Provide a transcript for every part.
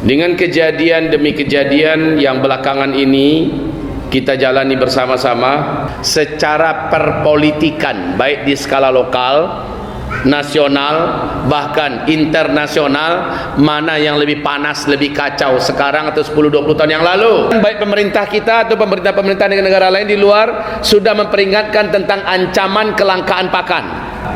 Dengan kejadian demi kejadian yang belakangan ini kita jalani bersama-sama secara perpolitikan, baik di skala lokal, nasional, bahkan internasional, mana yang lebih panas, lebih kacau sekarang atau 10-20 tahun yang lalu. Baik pemerintah kita atau pemerintah-pemerintah negara lain di luar sudah memperingatkan tentang ancaman kelangkaan pakan.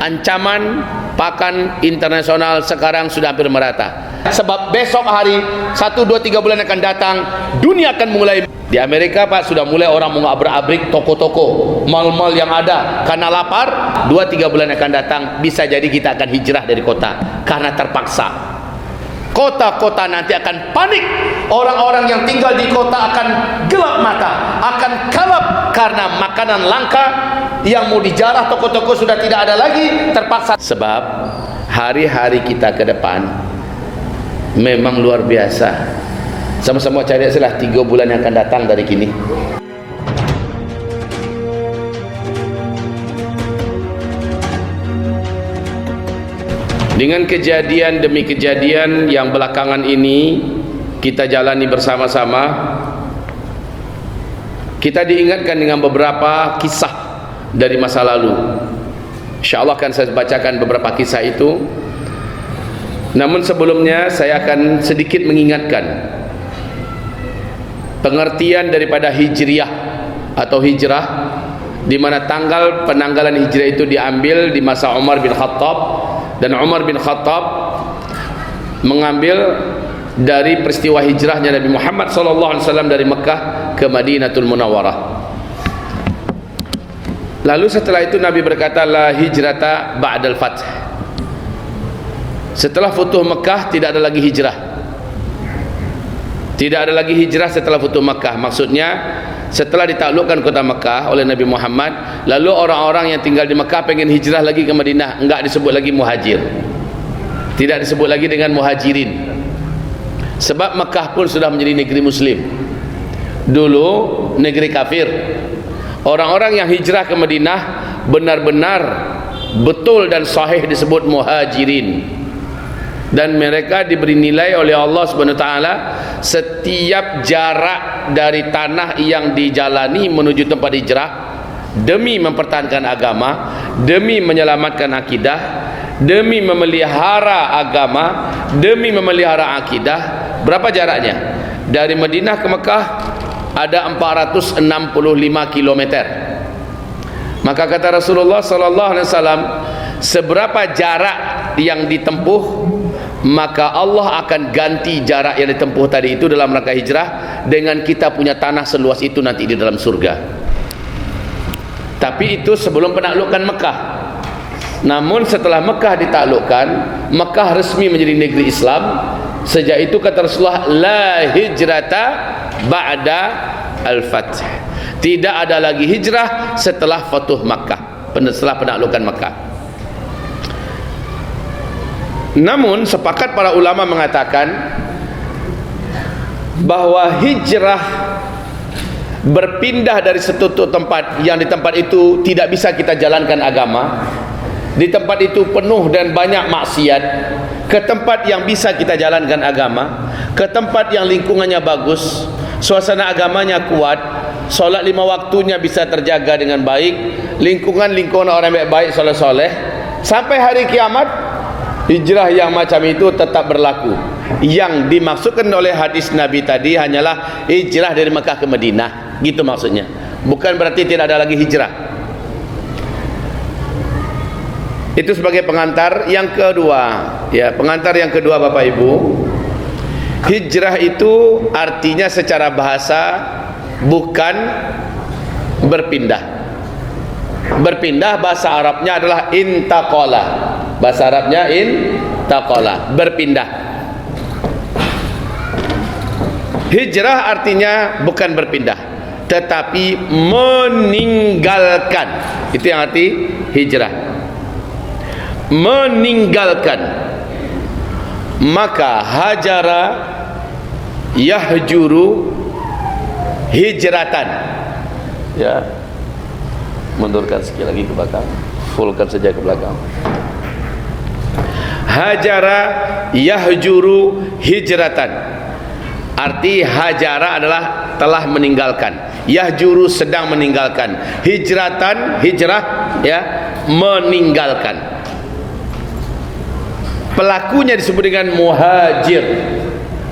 Ancaman pakan internasional sekarang sudah hampir merata. Sebab besok hari 1, 2, 3 bulan akan datang, dunia akan mulai. Di Amerika Pak sudah mulai orang mengabrak-abrik toko-toko, mal-mal yang ada karena lapar. 2-3 bulan akan datang bisa jadi kita akan hijrah dari kota karena terpaksa. Kota-kota nanti akan panik. Orang-orang yang tinggal di kota akan gelap mata, akan kalap karena makanan langka. Yang mau dijarah toko-toko sudah tidak ada lagi, terpaksa. Sebab hari-hari kita ke depan memang luar biasa. Sama-sama cari salah 3 bulan yang akan datang dari kini. Dengan kejadian demi kejadian yang belakangan ini kita jalani bersama-sama, kita diingatkan dengan beberapa kisah dari masa lalu. InsyaAllah akan saya bacakan beberapa kisah itu. Namun sebelumnya saya akan sedikit mengingatkan pengertian daripada hijriyah atau hijrah, di mana tanggal penanggalan hijrah itu diambil di masa Umar bin Khattab, dan Umar bin Khattab mengambil dari peristiwa hijrahnya Nabi Muhammad SAW dari Mekah ke Madinatul Munawwarah. Lalu setelah itu Nabi berkata, la hijrata ba'dal fath. Setelah Futuh Mekah tidak ada lagi hijrah. Tidak ada lagi hijrah setelah Futuh Mekah. Maksudnya setelah ditaklukkan kota Mekah oleh Nabi Muhammad, lalu orang-orang yang tinggal di Mekah pengen hijrah lagi ke Madinah, enggak disebut lagi muhajir. Tidak disebut lagi dengan muhajirin. Sebab Mekah pun sudah menjadi negeri muslim. Dulu negeri kafir. Orang-orang yang hijrah ke Madinah benar-benar betul dan sahih disebut muhajirin. Dan mereka diberi nilai oleh Allah Subhanahu wa taala setiap jarak dari tanah yang dijalani menuju tempat hijrah demi mempertahankan agama, demi menyelamatkan akidah, demi memelihara agama, demi memelihara akidah. Berapa jaraknya? Dari Madinah ke Mekah ada 465 km. Maka kata Rasulullah sallallahu alaihi wasallam, seberapa jarak yang ditempuh, maka Allah akan ganti jarak yang ditempuh tadi itu dalam rangka hijrah dengan kita punya tanah seluas itu nanti di dalam surga. Tapi itu sebelum penaklukan Mekah. Namun setelah Mekah ditaklukkan, Mekah resmi menjadi negeri Islam. Sejak itu kata Rasulullah, la hijrata ba'da al-fath. Tidak ada lagi hijrah setelah Futuh Makkah, setelah penaklukan Mekah. Namun sepakat para ulama mengatakan bahwa hijrah berpindah dari satu tempat yang di tempat itu tidak bisa kita jalankan agama, di tempat itu penuh dan banyak maksiat, ke tempat yang bisa kita jalankan agama, ke tempat yang lingkungannya bagus, suasana agamanya kuat, solat 5 waktunya bisa terjaga dengan baik, lingkungan orang baik-baik, soleh-soleh, sampai hari kiamat. Hijrah yang macam itu tetap berlaku. Yang dimaksudkan oleh hadis Nabi tadi hanyalah hijrah dari Mekah ke Madinah, gitu maksudnya. Bukan berarti tidak ada lagi hijrah. Itu sebagai pengantar. Yang kedua, ya, pengantar yang kedua Bapak Ibu, hijrah itu artinya secara bahasa bukan berpindah. Berpindah bahasa Arabnya adalah intaqala. Bahasa Arabnya intaqala, berpindah. Hijrah artinya bukan berpindah, tetapi meninggalkan. Itu yang arti hijrah. Meninggalkan. Maka hajara yahjuru hijratan. Ya. Mundurkan sikit lagi ke belakang. Fullkan saja ke belakang. Hajara yahjuru hijratan. Arti hajara adalah telah meninggalkan. Yahjuru sedang meninggalkan. Hijratan, hijrah, ya, meninggalkan. Pelakunya disebut dengan muhajir,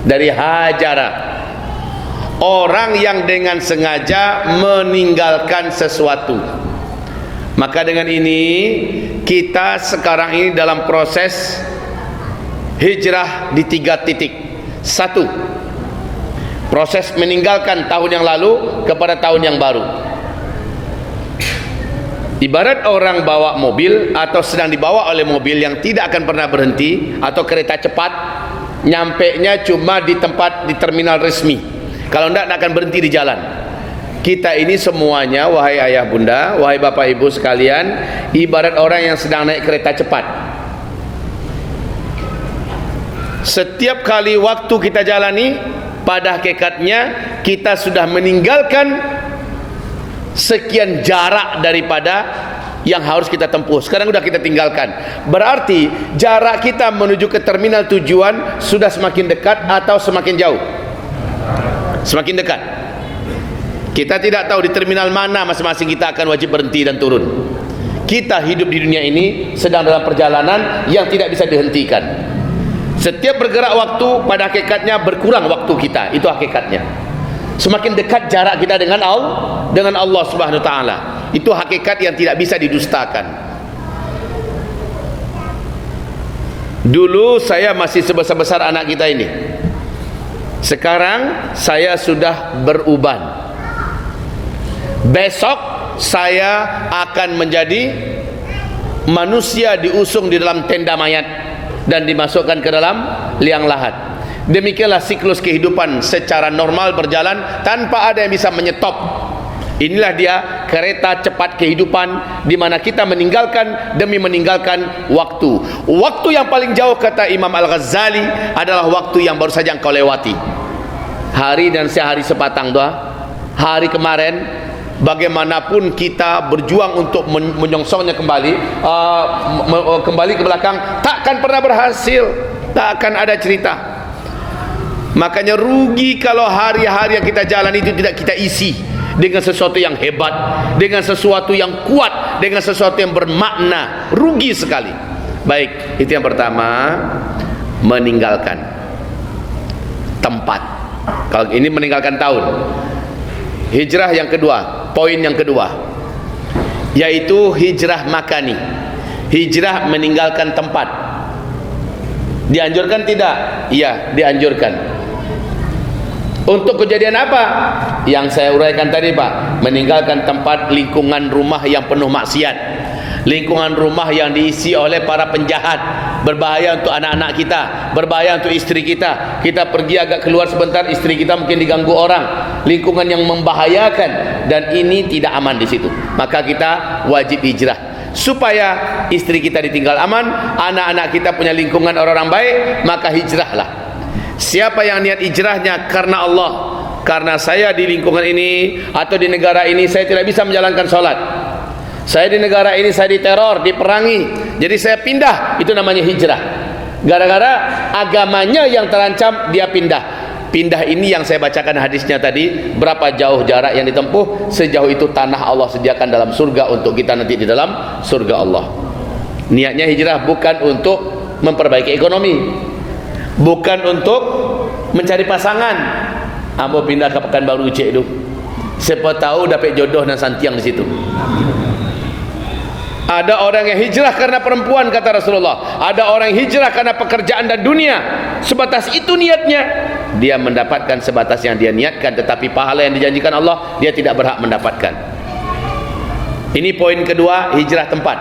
dari hajara, orang yang dengan sengaja meninggalkan sesuatu. Maka dengan ini kita sekarang ini dalam proses hijrah di 3 titik. 1, proses meninggalkan tahun yang lalu kepada tahun yang baru. Ibarat orang bawa mobil atau sedang dibawa oleh mobil yang tidak akan pernah berhenti, atau kereta cepat, nyampenya cuma di tempat, di terminal resmi. Kalau tidak akan berhenti di jalan. Kita ini semuanya, wahai ayah bunda, wahai bapak ibu sekalian, ibarat orang yang sedang naik kereta cepat. Setiap kali waktu kita jalani, pada hakikatnya kita sudah meninggalkan sekian jarak daripada yang harus kita tempuh. Sekarang sudah kita tinggalkan. Berarti jarak kita menuju ke terminal tujuan sudah semakin dekat atau semakin jauh? Semakin dekat. Kita tidak tahu di terminal mana masing-masing kita akan wajib berhenti dan turun. Kita hidup di dunia ini sedang dalam perjalanan yang tidak bisa dihentikan. Setiap bergerak waktu, pada hakikatnya berkurang waktu kita. Itu hakikatnya. Semakin dekat jarak kita dengan Allah Subhanahu wa taala. Itu hakikat yang tidak bisa didustakan. Dulu saya masih sebesar-besar anak kita ini. Sekarang saya sudah beruban. Besok saya akan menjadi manusia diusung di dalam tenda mayat dan dimasukkan ke dalam liang lahat. Demikianlah siklus kehidupan secara normal berjalan tanpa ada yang bisa menyetop. Inilah dia kereta cepat kehidupan, di mana kita meninggalkan demi meninggalkan waktu. Waktu yang paling jauh, kata Imam Al-Ghazali, adalah waktu yang baru saja engkau lewati. Hari dan sehari sepatang doa. Hari kemarin, bagaimanapun kita berjuang untuk menyongsongnya kembali, kembali ke belakang, takkan pernah berhasil, tak akan ada cerita. Makanya rugi kalau hari-hari yang kita jalan itu tidak kita isi dengan sesuatu yang hebat, dengan sesuatu yang kuat, dengan sesuatu yang bermakna. Rugi sekali. Baik, itu yang pertama, meninggalkan tempat. Kalau ini meninggalkan tahun. Hijrah yang kedua, poin yang kedua, yaitu hijrah makani. Hijrah meninggalkan tempat. Dianjurkan tidak? Iya, dianjurkan. Untuk kejadian apa? Yang saya uraikan tadi, Pak. Meninggalkan tempat, lingkungan rumah yang penuh maksiat, lingkungan rumah yang diisi oleh para penjahat, berbahaya untuk anak-anak kita, berbahaya untuk istri kita. Kita pergi agak keluar sebentar, istri kita mungkin diganggu orang. Lingkungan yang membahayakan, dan ini tidak aman di situ. Maka kita wajib hijrah supaya istri kita ditinggal aman, anak-anak kita punya lingkungan orang-orang baik. Maka hijrahlah. Siapa yang niat hijrahnya karena Allah, karena saya di lingkungan ini atau di negara ini saya tidak bisa menjalankan sholat, saya di negara ini saya diteror, diperangi, jadi saya pindah, itu namanya hijrah. Gara-gara agamanya yang terancam, dia pindah. Pindah ini yang saya bacakan hadisnya tadi. Berapa jauh jarak yang ditempuh? Sejauh itu tanah Allah sediakan dalam surga untuk kita nanti di dalam surga Allah. Niatnya hijrah bukan untuk memperbaiki ekonomi, bukan untuk mencari pasangan. Ambo pindah ke Pekanbaru cek tu. Siapa tahu dapat jodoh dan santiang di situ. Ada orang yang hijrah karena perempuan, kata Rasulullah. Ada orang yang hijrah karena pekerjaan dan dunia. Sebatas itu niatnya, dia mendapatkan sebatas yang dia niatkan, tetapi pahala yang dijanjikan Allah dia tidak berhak mendapatkan. Ini poin kedua, hijrah tempat.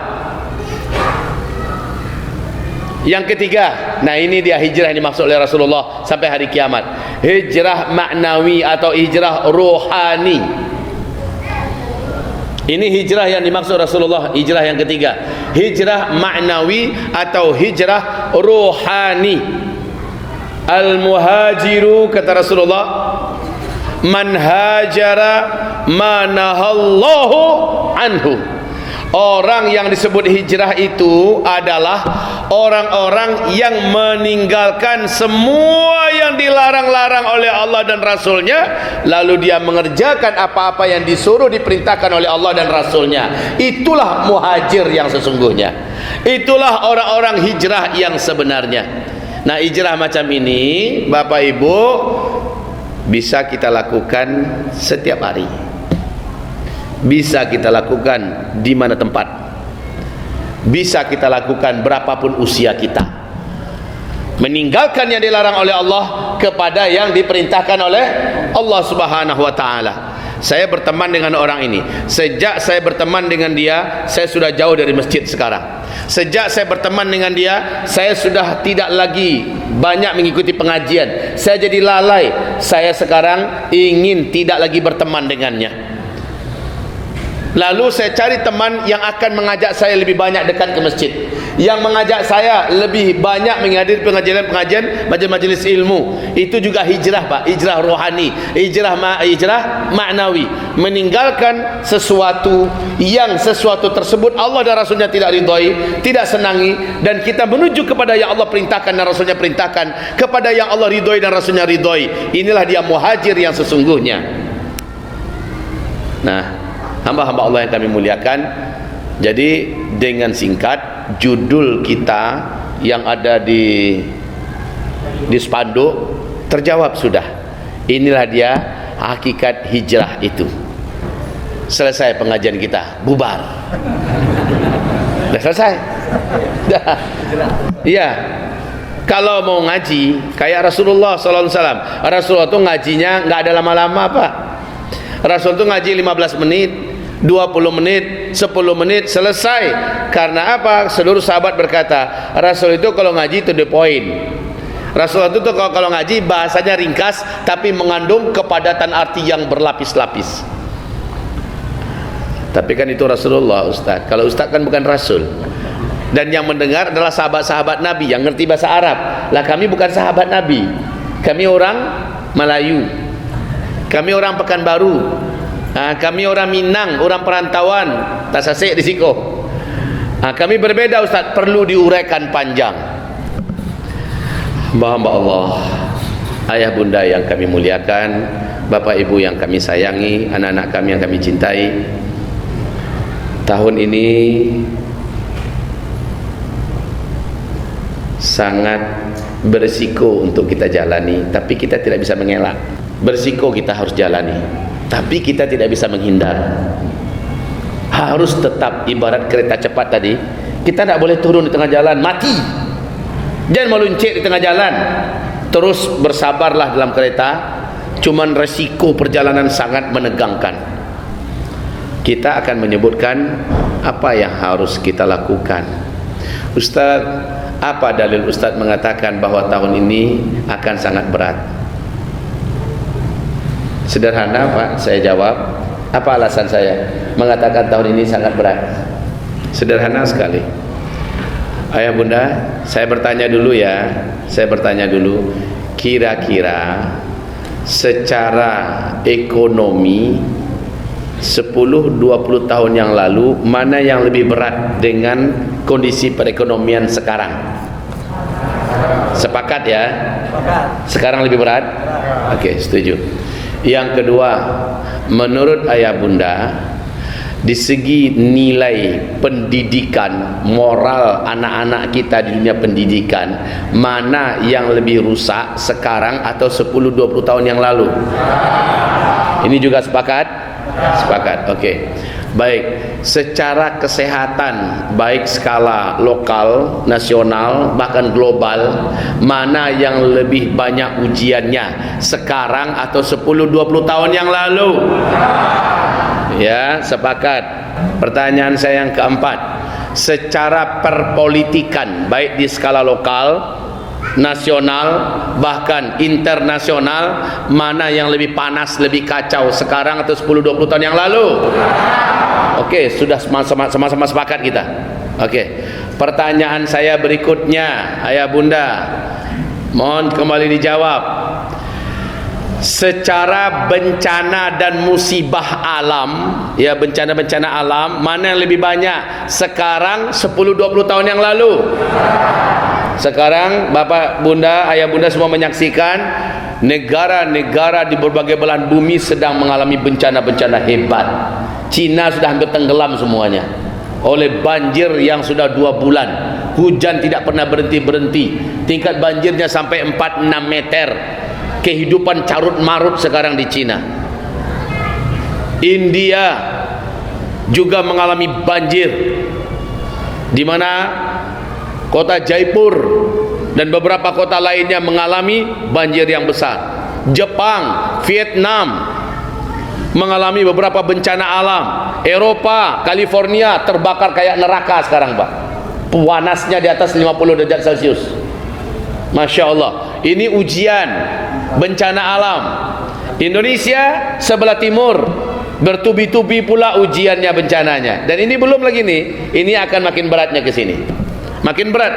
Yang ketiga, nah ini dia hijrah yang dimaksud oleh Rasulullah sampai hari kiamat. Hijrah maknawi atau hijrah rohani. Ini hijrah yang dimaksud Rasulullah, hijrah yang ketiga. Hijrah maknawi atau hijrah rohani. Al-muhajiru, kata Rasulullah, man hajara ma nahallahu anhu. Orang yang disebut hijrah itu adalah orang-orang yang meninggalkan semua yang dilarang-larang oleh Allah dan Rasulnya, lalu dia mengerjakan apa-apa yang disuruh diperintahkan oleh Allah dan Rasulnya. Itulah muhajir yang sesungguhnya. Itulah orang-orang hijrah yang sebenarnya. Nah, hijrah macam ini Bapak Ibu bisa kita lakukan setiap hari, bisa kita lakukan di mana tempat, bisa kita lakukan berapapun usia kita. Meninggalkan yang dilarang oleh Allah kepada yang diperintahkan oleh Allah Subhanahu wa taala. Saya berteman dengan orang ini. Sejak saya berteman dengan dia, saya sudah jauh dari masjid sekarang. Sejak saya berteman dengan dia, saya sudah tidak lagi banyak mengikuti pengajian. Saya jadi lalai. Saya sekarang ingin tidak lagi berteman dengannya. Lalu saya cari teman yang akan mengajak saya lebih banyak dekat ke masjid, yang mengajak saya lebih banyak menghadiri pengajian majlis ilmu. Itu juga hijrah, Pak. Hijrah rohani, hijrah maknawi. Meninggalkan sesuatu yang sesuatu tersebut Allah dan Rasulnya tidak ridhoi, tidak senangi, dan kita menuju kepada yang Allah perintahkan dan Rasulnya perintahkan, kepada yang Allah ridhoi dan Rasulnya ridhoi. Inilah dia muhajir yang sesungguhnya. Nah, hamba-hamba Allah yang kami muliakan, jadi dengan singkat judul kita yang ada di spanduk terjawab sudah. Inilah dia hakikat hijrah itu. Selesai pengajian kita, bubar. Dah selesai. Dah. Iya. Kalau mau ngaji kayak Rasulullah sallallahu alaihi wasallam, Rasulullah tuh ngajinya nggak ada lama-lama, Pak. Rasul tuh ngaji 15 menit, 20 menit, 10 menit, selesai. Karena apa? Seluruh sahabat berkata, Rasul itu kalau ngaji to the point. Rasul itu tuh kalau ngaji bahasanya ringkas tapi mengandung kepadatan arti yang berlapis-lapis. Tapi kan itu Rasulullah, Ustaz. Kalau Ustaz kan bukan Rasul. Dan yang mendengar adalah sahabat-sahabat Nabi yang ngerti bahasa Arab. Lah kami bukan sahabat Nabi. Kami orang Melayu. Kami orang Pekanbaru. Kami orang Minang, orang perantauan, Tasasek di Siko. Kami berbeda, Ustaz, perlu diuraikan panjang. Hamba Allah, ayah bunda yang kami muliakan, bapak ibu yang kami sayangi, anak-anak kami yang kami cintai, tahun ini sangat berisiko untuk kita jalani, tapi kita tidak bisa mengelak. Berisiko kita harus jalani, tapi kita tidak bisa menghindar. Harus tetap, ibarat kereta cepat tadi, kita tidak boleh turun di tengah jalan, mati. Jangan meluncur di tengah jalan. Terus bersabarlah dalam kereta. Cuman resiko perjalanan sangat menegangkan. Kita akan menyebutkan apa yang harus kita lakukan. Ustaz, apa dalil Ustaz mengatakan bahwa tahun ini akan sangat berat? Sederhana, Pak, saya jawab. Apa alasan saya mengatakan tahun ini sangat berat? Sederhana sekali. Ayah bunda, saya bertanya dulu ya. Saya bertanya dulu, kira-kira secara ekonomi 10-20 tahun yang lalu, mana yang lebih berat dengan kondisi perekonomian sekarang? Sepakat ya? Sekarang lebih berat? Oke, setuju. Yang kedua, menurut ayah bunda, di segi nilai pendidikan, moral anak-anak kita di dunia pendidikan, mana yang lebih rusak sekarang atau 10-20 tahun yang lalu? Ini juga sepakat? Sepakat, oke. Baik, secara kesehatan, baik skala lokal, nasional, bahkan global, mana yang lebih banyak ujiannya sekarang atau 10-20 tahun yang lalu? Ya, sepakat. Pertanyaan saya yang keempat, secara perpolitikan, baik di skala lokal, nasional, bahkan internasional, mana yang lebih panas, lebih kacau sekarang atau 10-20 tahun yang lalu? Oke, sudah sama-sama sepakat kita. Oke, pertanyaan saya berikutnya, ayah bunda, mohon kembali dijawab. secara bencana dan musibah alam, ya, bencana-bencana alam, mana yang lebih banyak sekarang 10-20 tahun yang lalu? Sekarang bapak bunda, ayah bunda semua menyaksikan negara-negara di berbagai belahan bumi sedang mengalami bencana-bencana hebat. Cina sudah hampir tenggelam semuanya oleh banjir yang sudah 2 bulan. Hujan tidak pernah berhenti-berhenti, tingkat banjirnya sampai 4-6 meter. Kehidupan carut marut sekarang di Cina. India juga mengalami banjir, di mana kota Jaipur dan beberapa kota lainnya mengalami banjir yang besar. Jepang, Vietnam mengalami beberapa bencana alam. Eropa, California terbakar kayak neraka sekarang, Pak. Panasnya di atas 50 derajat Celcius. Masya Allah, ini ujian bencana alam. Indonesia sebelah timur bertubi-tubi pula ujiannya, bencananya. Dan ini belum lagi nih, ini akan makin beratnya ke sini, makin berat.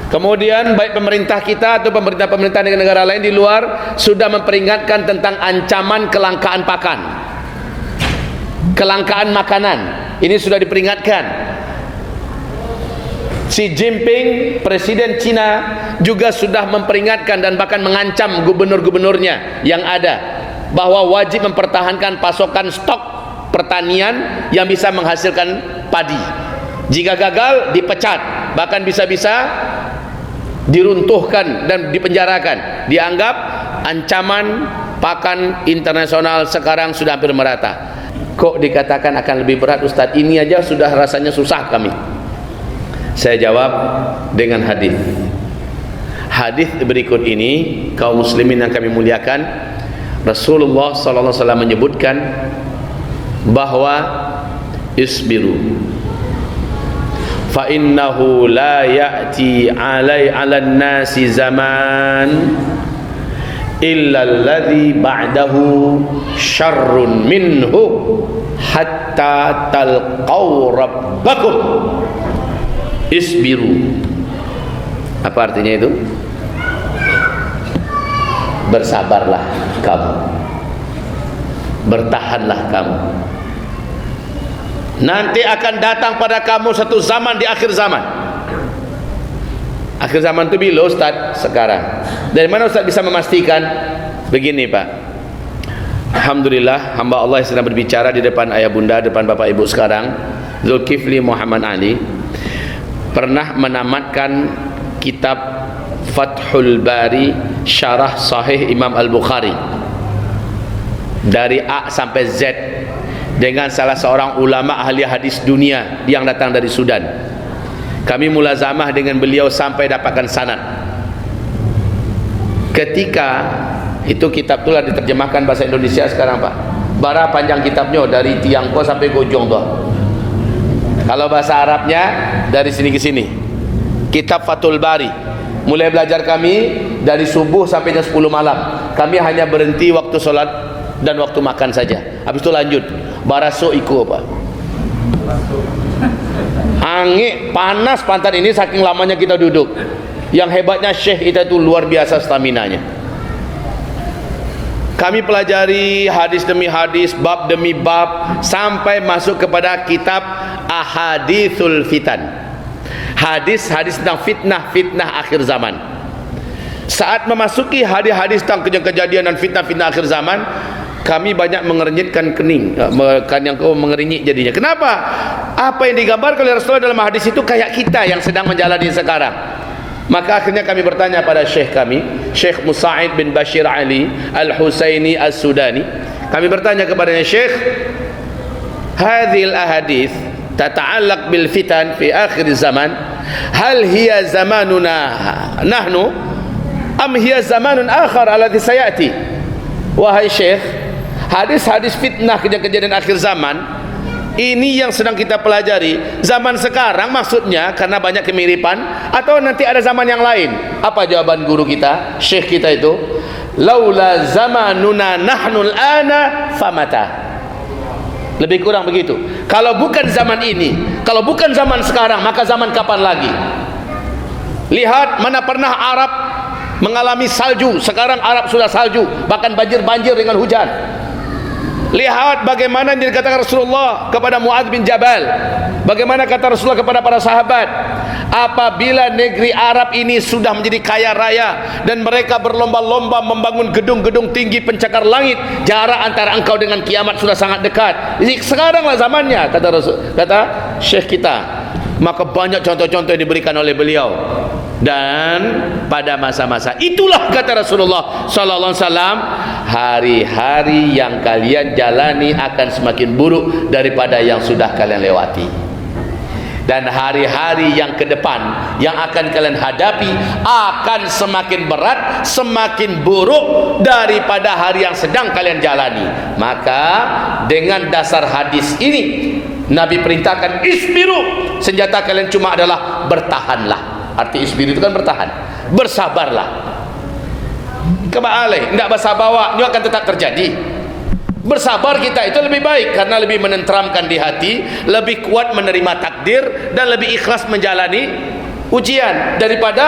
Kemudian baik pemerintah kita atau pemerintah-pemerintah negara lain di luar sudah memperingatkan tentang ancaman kelangkaan pakan, kelangkaan makanan. Ini sudah diperingatkan. Xi Jinping, presiden Cina, juga sudah memperingatkan dan bahkan mengancam gubernur-gubernurnya yang ada bahwa wajib mempertahankan pasokan stok pertanian yang bisa menghasilkan padi. Jika gagal, dipecat, bahkan bisa-bisa diruntuhkan dan dipenjarakan. Dianggap ancaman pakan internasional sekarang sudah hampir merata. Kok dikatakan akan lebih berat, Ustaz? Ini aja sudah rasanya susah kami. Saya jawab dengan hadis. Hadis berikut ini, kaum muslimin yang kami muliakan, Rasulullah sallallahu alaihi wasallam menyebutkan bahwa isbiru fa innahu la ya'ti 'alan nasi zaman illa alladhi ba'dahu syarrun minhu hatta talqaw rabbakum. Isbiru, apa artinya itu? Bersabarlah kamu, bertahanlah kamu. Nanti akan datang pada kamu satu zaman di akhir zaman. Akhir zaman itu bila, Ustaz? Sekarang. Dari mana Ustaz bisa memastikan? Begini, Pak. Alhamdulillah, hamba Allah yang sedang berbicara di depan ayah bunda, depan bapak ibu sekarang, Zulkifli Muhammad Ali, pernah menamatkan kitab Fathul Bari Syarah Sahih Imam Al-Bukhari dari A sampai Z dengan salah seorang ulama ahli hadis dunia yang datang dari Sudan. Kami mulazamah dengan beliau sampai dapatkan sanad. Ketika itu kitab itulah diterjemahkan bahasa Indonesia sekarang, Pak. Bara panjang kitabnya dari Tiangko sampai Gojong tuh. Kalau bahasa Arabnya dari sini ke sini. Kitab Fathul Bari. Mulai belajar kami dari subuh sampai jam 10 malam. Kami hanya berhenti waktu sholat dan waktu makan saja. Habis itu lanjut. Baraso iku apa? Angin panas pantat ini saking lamanya kita duduk. Yang hebatnya Syekh kita itu luar biasa staminanya. Kami pelajari hadis demi hadis, bab demi bab, sampai masuk kepada kitab Ahadithul Fitan. Hadis-hadis tentang fitnah-fitnah akhir zaman. Saat memasuki hadis-hadis tentang kejadian dan fitnah-fitnah akhir zaman, kami banyak mengernyitkan kening, kan yang kau mengernyit jadinya. Kenapa? Apa yang digambarkan oleh Rasulullah dalam hadis itu kayak kita yang sedang menjalani sekarang. Maka akhirnya kami bertanya pada Syekh kami, Syekh Musa'id bin Bashir Ali Al-Husaini Al-Sudani. Kami bertanya kepadanya, Syekh, hadhil ahadith tata'allaq bil fitan fi akhir zaman, hal hiya zamanuna nahnu am hiya zamanun akhar alladhi sayati? Wahai Syekh, hadis-hadis fitnah kejadian akhir zaman ini yang sedang kita pelajari zaman sekarang maksudnya karena banyak kemiripan, atau nanti ada zaman yang lain? Apa jawaban guru kita, Syekh kita itu? Laula zamanuna nahnul ana famata. Lebih kurang begitu. Kalau bukan zaman ini, kalau bukan zaman sekarang, maka zaman kapan lagi? Lihat, mana pernah Arab mengalami salju. Sekarang Arab sudah salju, bahkan banjir-banjir dengan hujan. Lihat bagaimana yang dikatakan Rasulullah kepada Muadz bin Jabal, bagaimana kata Rasulullah kepada para sahabat, apabila negeri Arab ini sudah menjadi kaya raya dan mereka berlomba-lomba membangun gedung-gedung tinggi pencakar langit, jarak antara engkau dengan kiamat sudah sangat dekat. Jadi sekaranglah zamannya, kata Rasul, kata Syekh kita. Maka banyak contoh-contoh yang diberikan oleh beliau. Dan pada masa-masa itulah, kata Rasulullah sallallahu alaihi wasallam, hari-hari yang kalian jalani akan semakin buruk daripada yang sudah kalian lewati. Dan hari-hari yang ke depan yang akan kalian hadapi akan semakin berat, semakin buruk daripada hari yang sedang kalian jalani. Maka dengan dasar hadis ini Nabi perintahkan isbiru, senjata kalian cuma adalah bertahanlah. Arti isbiru itu kan bertahan, bersabarlah. Kebalik, tidak bersabar, ini akan tetap terjadi. Bersabar kita itu lebih baik karena lebih menenteramkan di hati, lebih kuat menerima takdir dan lebih ikhlas menjalani ujian daripada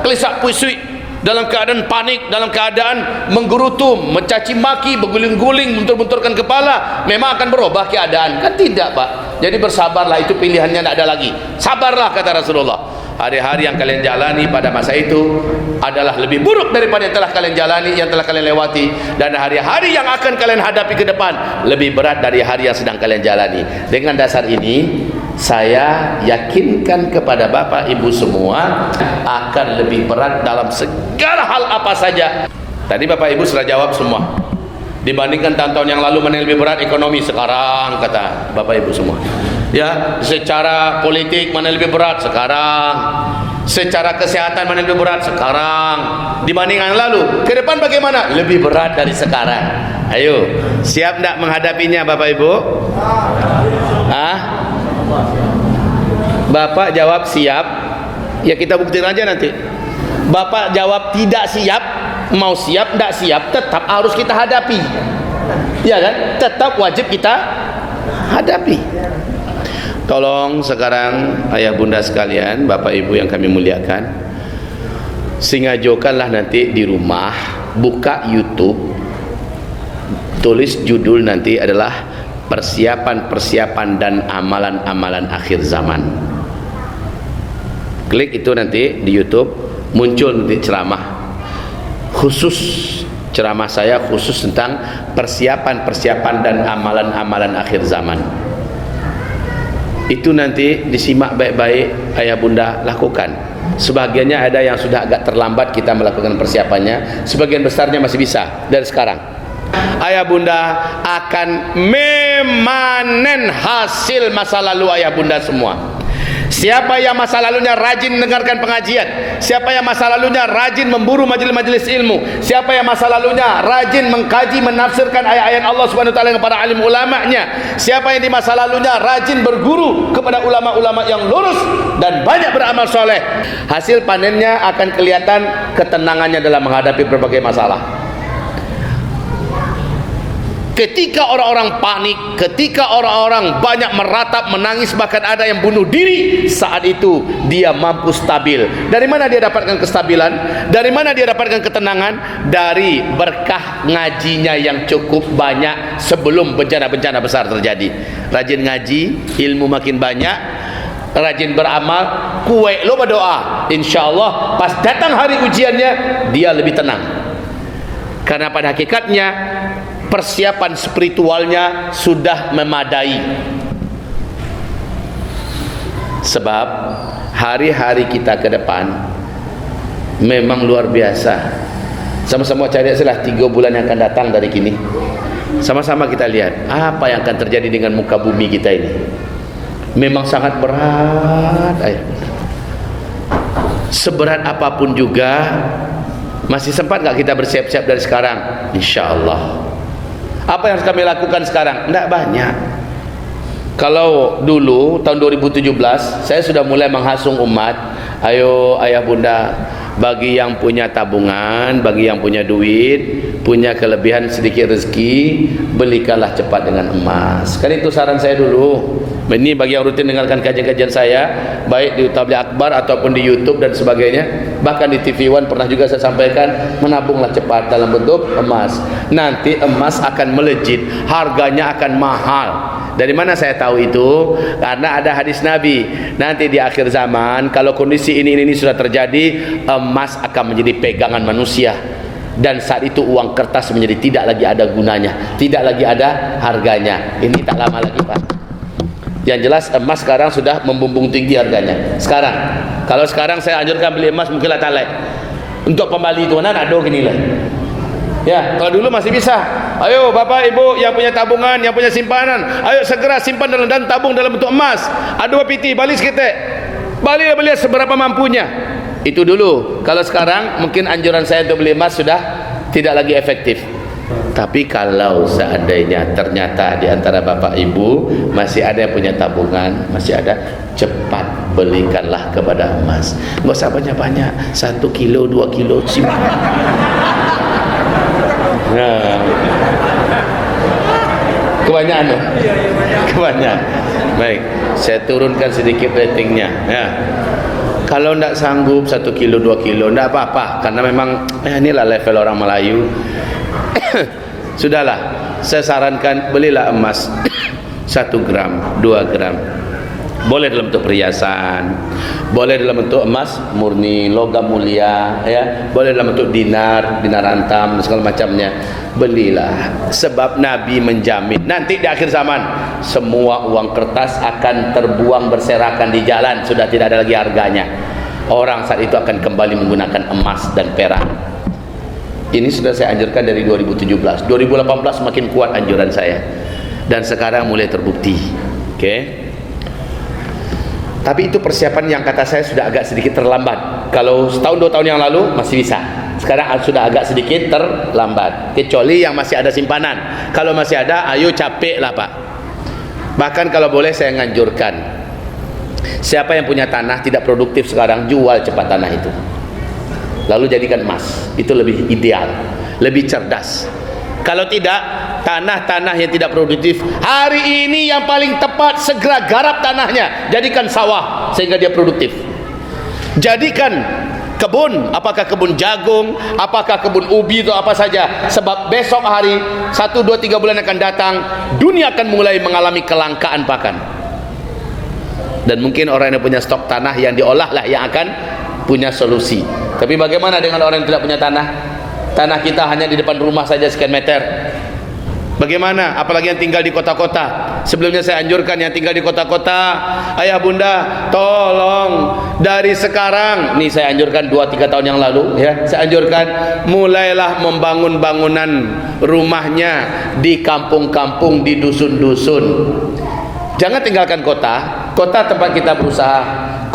kelisak pusui dalam keadaan panik, dalam keadaan menggerutum, mencaci maki, berguling-guling, bentur-benturkan kepala. Memang akan berubah keadaan? Kan tidak, Pak. Jadi bersabarlah, itu pilihannya tidak ada lagi. Sabarlah, kata Rasulullah. Hari-hari yang kalian jalani pada masa itu adalah lebih buruk daripada yang telah kalian jalani, yang telah kalian lewati. Dan hari-hari yang akan kalian hadapi ke depan lebih berat dari hari yang sedang kalian jalani. Dengan dasar ini, saya yakinkan kepada Bapak Ibu semua akan lebih berat dalam segala hal apa saja. Tadi Bapak Ibu sudah jawab semua. Dibandingkan tahun-tahun yang lalu, mana yang lebih berat? Ekonomi. Sekarang, kata Bapak Ibu semua, ya, secara politik mana yang lebih berat? Sekarang. Secara kesehatan mana yang lebih berat? Sekarang. Dibandingkan yang lalu. Ke depan bagaimana? Lebih berat dari sekarang. Ayo, siap tidak menghadapinya, Bapak Ibu? Bapak jawab siap, ya kita buktikan aja nanti. Bapak jawab tidak siap, mau siap tidak siap, tetap harus kita hadapi, ya kan? Tetap wajib kita hadapi. Tolong sekarang ayah bunda sekalian, Bapak Ibu yang kami muliakan, sengajakanlah nanti di rumah, buka YouTube, tulis judul nanti adalah persiapan-persiapan dan amalan-amalan akhir zaman. Klik itu nanti di YouTube, muncul nanti ceramah khusus, ceramah saya khusus tentang persiapan-persiapan dan amalan-amalan akhir zaman. Itu nanti disimak baik-baik, ayah bunda lakukan. Sebagiannya ada yang sudah agak terlambat kita melakukan persiapannya, sebagian besarnya masih bisa dari sekarang. Ayah bunda akan memanen hasil masa lalu ayah bunda semua. Siapa yang masa lalunya rajin mendengarkan pengajian, siapa yang masa lalunya rajin memburu majelis-majelis ilmu, siapa yang masa lalunya rajin mengkaji menafsirkan ayat-ayat Allah Subhanahu wa taala kepada alim ulamanya, siapa yang di masa lalunya rajin berguru kepada ulama-ulama yang lurus dan banyak beramal soleh, hasil panennya akan kelihatan ketenangannya dalam menghadapi berbagai masalah. Ketika orang-orang panik, ketika orang-orang banyak meratap, menangis, bahkan ada yang bunuh diri, saat itu dia mampu stabil. Dari mana dia dapatkan kestabilan? Dari mana dia dapatkan ketenangan? Dari berkah ngajinya yang cukup banyak sebelum bencana-bencana besar terjadi. Rajin ngaji, ilmu makin banyak, rajin beramal, kuat lo berdoa, insyaallah pas datang hari ujiannya dia lebih tenang. Karena pada hakikatnya persiapan spiritualnya sudah memadai. Sebab hari-hari kita ke depan memang luar biasa. Sama-sama cari salah 3 bulan yang akan datang dari kini. Sama-sama kita lihat apa yang akan terjadi dengan muka bumi kita ini. Memang sangat berat. Seberat apapun juga, masih sempat gak kita bersiap-siap dari sekarang? InsyaAllah. Apa yang harus kami lakukan sekarang? Tidak banyak. Kalau dulu tahun 2017 saya sudah mulai menghasung umat, ayo ayah bunda, bagi yang punya tabungan, bagi yang punya duit, punya kelebihan sedikit rezeki, belikanlah cepat dengan emas. Kan itu saran saya dulu. Ini bagi yang rutin dengarkan kajian-kajian saya, baik di Tabligh Akbar ataupun di YouTube dan sebagainya, bahkan di TV One pernah juga saya sampaikan, menabunglah cepat dalam bentuk emas. Nanti emas akan melejit, harganya akan mahal. Dari mana saya tahu itu? Karena ada hadis Nabi, nanti di akhir zaman kalau kondisi ini sudah terjadi, emas akan menjadi pegangan manusia. Dan saat itu uang kertas menjadi tidak lagi ada gunanya, tidak lagi ada harganya. Ini tak lama lagi, Pak. Yang jelas emas sekarang sudah membumbung tinggi harganya. Sekarang, kalau sekarang saya anjurkan beli emas mungkinlah talek. Untuk pembali itu mana ada gini lah. Ya, kalau dulu masih bisa. Ayo Bapak Ibu yang punya tabungan, yang punya simpanan, ayo segera simpan dan tabung dalam bentuk emas. Ada piti, balik seketek. Balik seberapa mampunya. Itu dulu. Kalau sekarang mungkin anjuran saya untuk beli emas sudah tidak lagi efektif. Tapi kalau seandainya ternyata di antara Bapak Ibu masih ada yang punya tabungan, masih ada, cepat belikanlah kepada emas. Nggak usah banyak-banyak, 1 kilo 2 kilo simpan. Nah, kebanyakan loh. Kebanyakan. Baik, saya turunkan sedikit ratingnya. Ya. Kalau tidak sanggup 1 kilo 2 kilo, tidak apa-apa, karena memang inilah level orang Melayu. Sudahlah, saya sarankan belilah emas 1 gram 2 gram, boleh dalam bentuk perhiasan, boleh dalam bentuk emas murni logam mulia, ya, boleh dalam bentuk dinar antam, segala macamnya. Belilah, sebab Nabi menjamin nanti di akhir zaman semua uang kertas akan terbuang berserakan di jalan, sudah tidak ada lagi harganya. Orang saat itu akan kembali menggunakan emas dan perak. Ini sudah saya anjurkan dari 2017. 2018 makin kuat anjuran saya, dan sekarang mulai terbukti. Oke. Tapi itu persiapan yang kata saya sudah agak sedikit terlambat. Kalau setahun 2 tahun yang lalu masih bisa, sekarang sudah agak sedikit terlambat. Kecuali yang masih ada simpanan. Kalau masih ada, ayo capek lah Pak. Bahkan kalau boleh saya nganjurkan, siapa yang punya tanah tidak produktif sekarang, jual cepat tanah itu, lalu jadikan emas. Itu lebih ideal, lebih cerdas. Kalau tidak, tanah-tanah yang tidak produktif, hari ini yang paling tepat segera garap tanahnya, jadikan sawah sehingga dia produktif. Jadikan kebun, apakah kebun jagung, apakah kebun ubi atau apa saja, sebab besok hari 1, 2, 3 bulan akan datang, dunia akan mulai mengalami kelangkaan pakan. Dan mungkin orang yang punya stok tanah yang diolah lah yang akan punya solusi. Tapi bagaimana dengan orang yang tidak punya tanah? Tanah kita hanya di depan rumah saja sekian meter. Bagaimana? Apalagi yang tinggal di kota-kota. Sebelumnya saya anjurkan yang tinggal di kota-kota, ayah bunda, tolong dari sekarang, nih saya anjurkan 2-3 tahun yang lalu, ya, saya anjurkan mulailah membangun bangunan rumahnya di kampung-kampung, di dusun-dusun. Jangan tinggalkan kota. Kota tempat kita berusaha,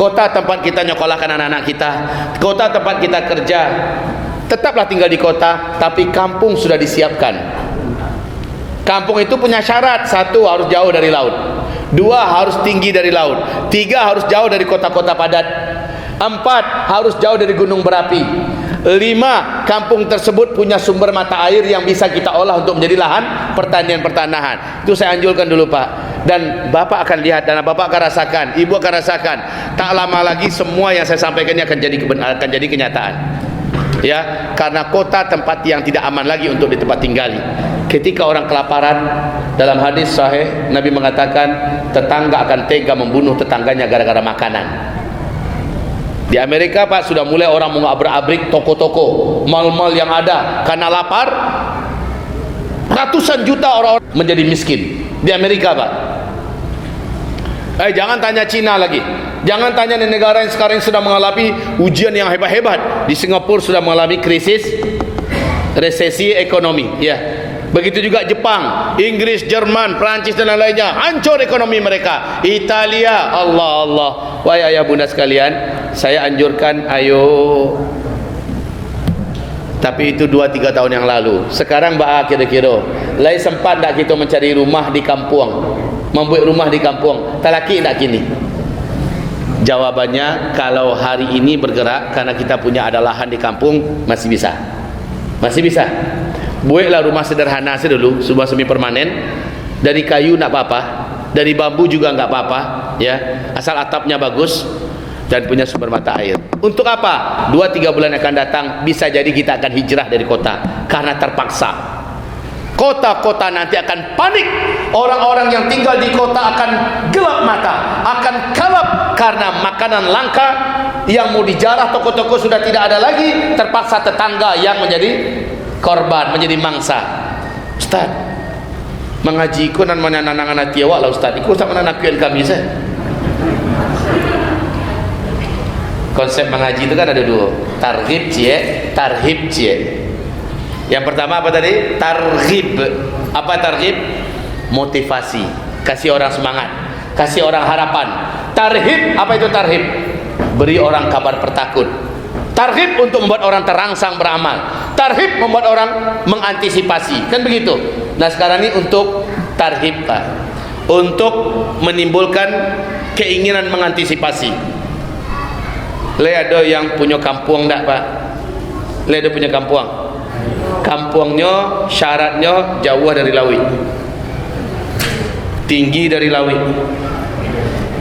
kota tempat kita nyokolahkan anak-anak kita, kota tempat kita kerja. Tetaplah tinggal di kota, tapi kampung sudah disiapkan. Kampung itu punya syarat: 1, harus jauh dari laut; 2, harus tinggi dari laut; 3, harus jauh dari kota-kota padat; 4, harus jauh dari gunung berapi; 5, kampung tersebut punya sumber mata air yang bisa kita olah untuk menjadi lahan pertanian. Itu saya anjurkan dulu Pak. Dan Bapak akan lihat, dan Bapak akan rasakan, Ibu akan rasakan, tak lama lagi semua yang saya sampaikan ini akan jadi kenyataan. Ya, karena kota tempat yang tidak aman lagi untuk di tempat tinggali. Ketika orang kelaparan, dalam hadis sahih Nabi mengatakan tetangga akan tega membunuh tetangganya gara-gara makanan. Di Amerika Pak, sudah mulai orang mengabrak-abrik toko-toko, mal-mal yang ada karena lapar. Ratusan juta orang menjadi miskin di Amerika Pak. Jangan tanya Cina lagi, jangan tanya negara yang sekarang sudah mengalami ujian yang hebat-hebat. Di Singapura sudah mengalami krisis, resesi ekonomi, ya. Begitu juga Jepang, Inggris, Jerman, Perancis dan lain-lainnya, hancur ekonomi mereka. Italia, Allah. Wahai ayah bunda sekalian, saya anjurkan, ayo. Tapi itu 2-3 tahun yang lalu. Sekarang kira-kira lain sempat tak kita mencari rumah di kampung, membuat rumah di kampung? Tak laki tak kini? Jawabannya, kalau hari ini bergerak karena kita punya ada lahan di kampung, masih bisa. Masih bisa. Buatlah rumah sederhana saja dulu, sebuah semi permanen, dari kayu nak apa-apa. dari bambu juga nggak apa-apa, ya, asal atapnya bagus dan punya sumber mata air. Untuk apa? 2-3 bulan akan datang bisa jadi kita akan hijrah dari kota karena terpaksa. Kota-kota nanti akan panik. Orang-orang yang tinggal di kota akan gelap mata, akan kalap karena makanan langka. Yang mau dijarah toko-toko sudah tidak ada lagi. Terpaksa tetangga yang menjadi korban, menjadi mangsa. Ustaz, mengaji ku nan mananangan ati awak lah Ustaz. Iku sama nanakuan kami saya. Konsep mengaji itu kan ada dua, targhib cie, tarhib cie. Yang pertama apa tadi? Targhib. Apa targhib? Motivasi, kasih orang semangat, kasih orang harapan. Tarhib, apa itu tarhib? Beri orang kabar pertakut. Tarhib untuk membuat orang terangsang beramal. Tarhib membuat orang mengantisipasi, kan begitu. Nah sekarang ini untuk tarhib, Pak, untuk menimbulkan keinginan mengantisipasi. Ada yang punya kampung tak, Pak? Ada punya kampung. Kampungnya syaratnya jauh dari laut, tinggi dari laut,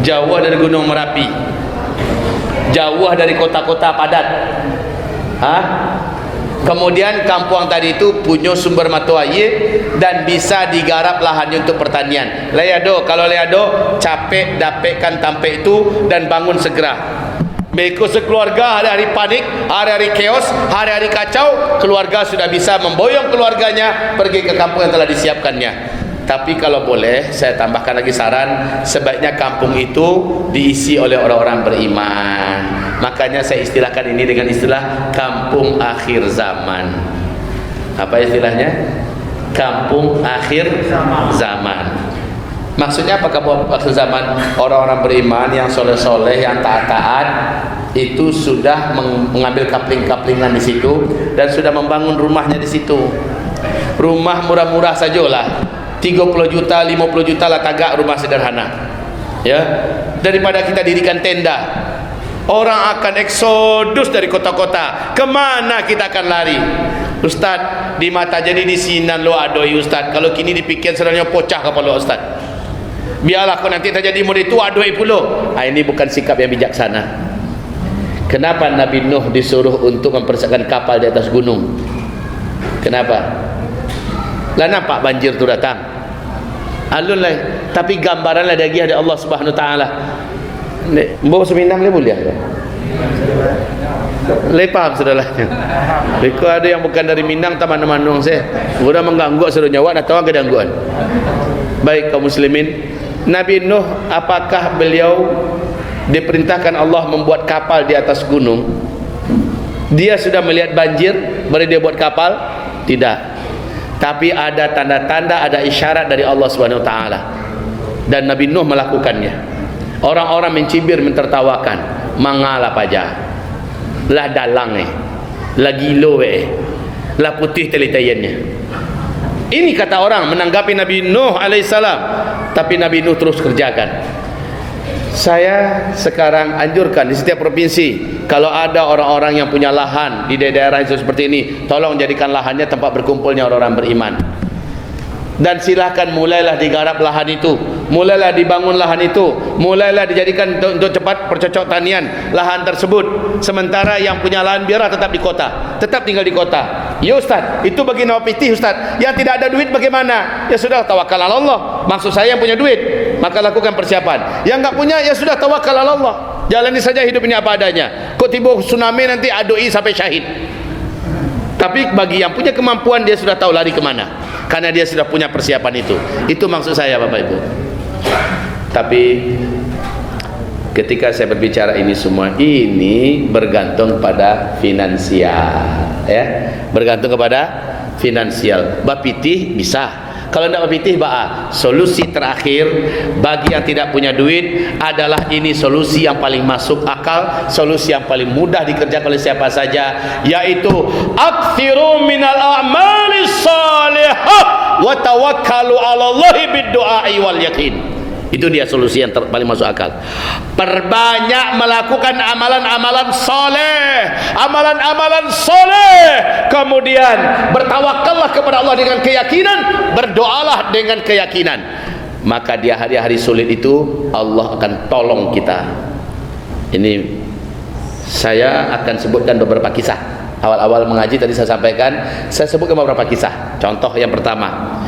jauh dari Gunung Merapi, jauh dari kota-kota padat. Kemudian kampung tadi itu punya sumber mata air dan bisa digarap lahannya untuk pertanian. Kalau capek dapatkan tampe itu dan bangun segera. Mereka sekeluarga hari-hari panik, hari-hari chaos, hari-hari kacau. Keluarga sudah bisa memboyong keluarganya pergi ke kampung yang telah disiapkannya. Tapi kalau boleh saya tambahkan lagi saran, sebaiknya kampung itu diisi oleh orang-orang beriman. Makanya saya istilahkan ini dengan istilah kampung akhir zaman. Apa istilahnya? Kampung akhir zaman. Maksudnya apa kampung akhir zaman? Orang-orang beriman yang soleh-soleh, yang taat-taat itu sudah mengambil kapling-kaplingan di situ dan sudah membangun rumahnya di situ. Rumah murah-murah sajalah, 30 juta, 50 juta lah tagak rumah sederhana. Ya, daripada kita dirikan tenda. Orang akan eksodus dari kota-kota. Kemana kita akan lari? Ustaz, di mata jadi di sinan lo adoi Ustaz. Kalau kini dipikir sebenarnya pocah kepala Ustaz. Biarlah kau nanti terjadi murid itu adoi puluh. Ini bukan sikap yang bijaksana. Kenapa Nabi Nuh disuruh untuk mempersiapkan kapal di atas gunung? Kenapa? Lah nampak banjir tu datang. Alun lah, tapi gambaran lah lagi ada Allah Subhanahu Wa Taala. Bawa seminang le boleh ya? Le paham saudara. Beko ada yang bukan dari Minang taman manung saya. Sudah mengganggu suruh nyawa atau ada gangguan. Baik kaum muslimin, Nabi Nuh apakah beliau diperintahkan Allah membuat kapal di atas gunung? Dia sudah melihat banjir baru dia buat kapal? Tidak. Tapi ada tanda-tanda, ada isyarat dari Allah Subhanahu Wa Taala. Dan Nabi Nuh melakukannya. Orang-orang mencibir, mentertawakan. Mangalah paja. Lah dalang lah gilo lah putih telitayannya. Ini kata orang menanggapi Nabi Nuh alaihissalam. Tapi Nabi Nuh terus kerjakan. Saya sekarang anjurkan di setiap provinsi, kalau ada orang-orang yang punya lahan di daerah seperti ini, tolong jadikan lahannya tempat berkumpulnya orang-orang beriman. Dan silahkan mulailah digarap lahan itu, mulailah dibangun lahan itu, mulailah dijadikan untuk cepat percocok tanian lahan tersebut. Sementara yang punya lahan biarlah tetap di kota, tetap tinggal di kota. Ya Ustaz, itu bagi nawapitih Ustaz. Yang tidak ada duit bagaimana? Ya sudah, tawakal ala Allah. Maksud saya yang punya duit, maka lakukan persiapan. Yang enggak punya, ya sudah, tawakal ala Allah. Jalani saja hidup ini apa adanya. Kok tiba tsunami nanti adoi sampai syahid. Tapi bagi yang punya kemampuan, dia sudah tahu lari kemana, karena dia sudah punya persiapan itu. Itu maksud saya Bapak Ibu. Tapi ketika saya berbicara ini semua, ini bergantung pada finansial, ya, bergantung kepada finansial. Bapitih bisa. Kalau tidak bapitih, solusi terakhir bagi yang tidak punya duit adalah ini solusi yang paling masuk akal, solusi yang paling mudah dikerjakan oleh siapa saja, yaitu aktsiru minal a'malis salihah wa tawakkalu 'alallahi bid-du'a'i wal yakin. Itu dia solusi yang paling masuk akal. Perbanyak melakukan amalan-amalan soleh, amalan-amalan soleh. Kemudian bertawakallah kepada Allah dengan keyakinan, berdoalah dengan keyakinan. maka di hari-hari sulit itu Allah akan tolong kita. Ini saya akan sebutkan beberapa kisah. Awal-awal mengaji tadi saya sampaikan, saya sebutkan beberapa kisah. Contoh yang pertama,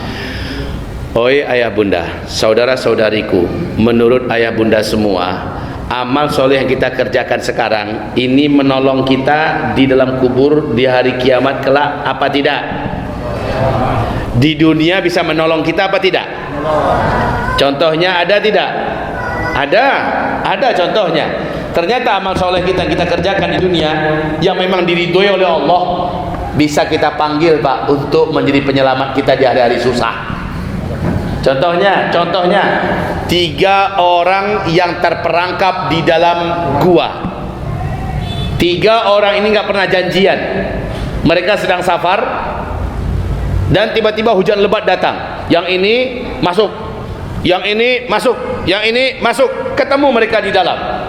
oi ayah bunda, saudara-saudariku, menurut ayah bunda semua, amal soleh yang kita kerjakan sekarang ini menolong kita di dalam kubur di hari kiamat kelak apa tidak? Di dunia bisa menolong kita apa tidak? Contohnya ada tidak? Ada contohnya. Ternyata amal soleh kita kerjakan di dunia yang memang diridhoi oleh Allah, bisa kita panggil Pak untuk menjadi penyelamat kita di hari-hari susah. Contohnya 3 orang yang terperangkap di dalam gua. 3 orang ini nggak pernah janjian. Mereka sedang safar dan tiba-tiba hujan lebat datang. Yang ini masuk, yang ini masuk, yang ini masuk. Ketemu mereka di dalam.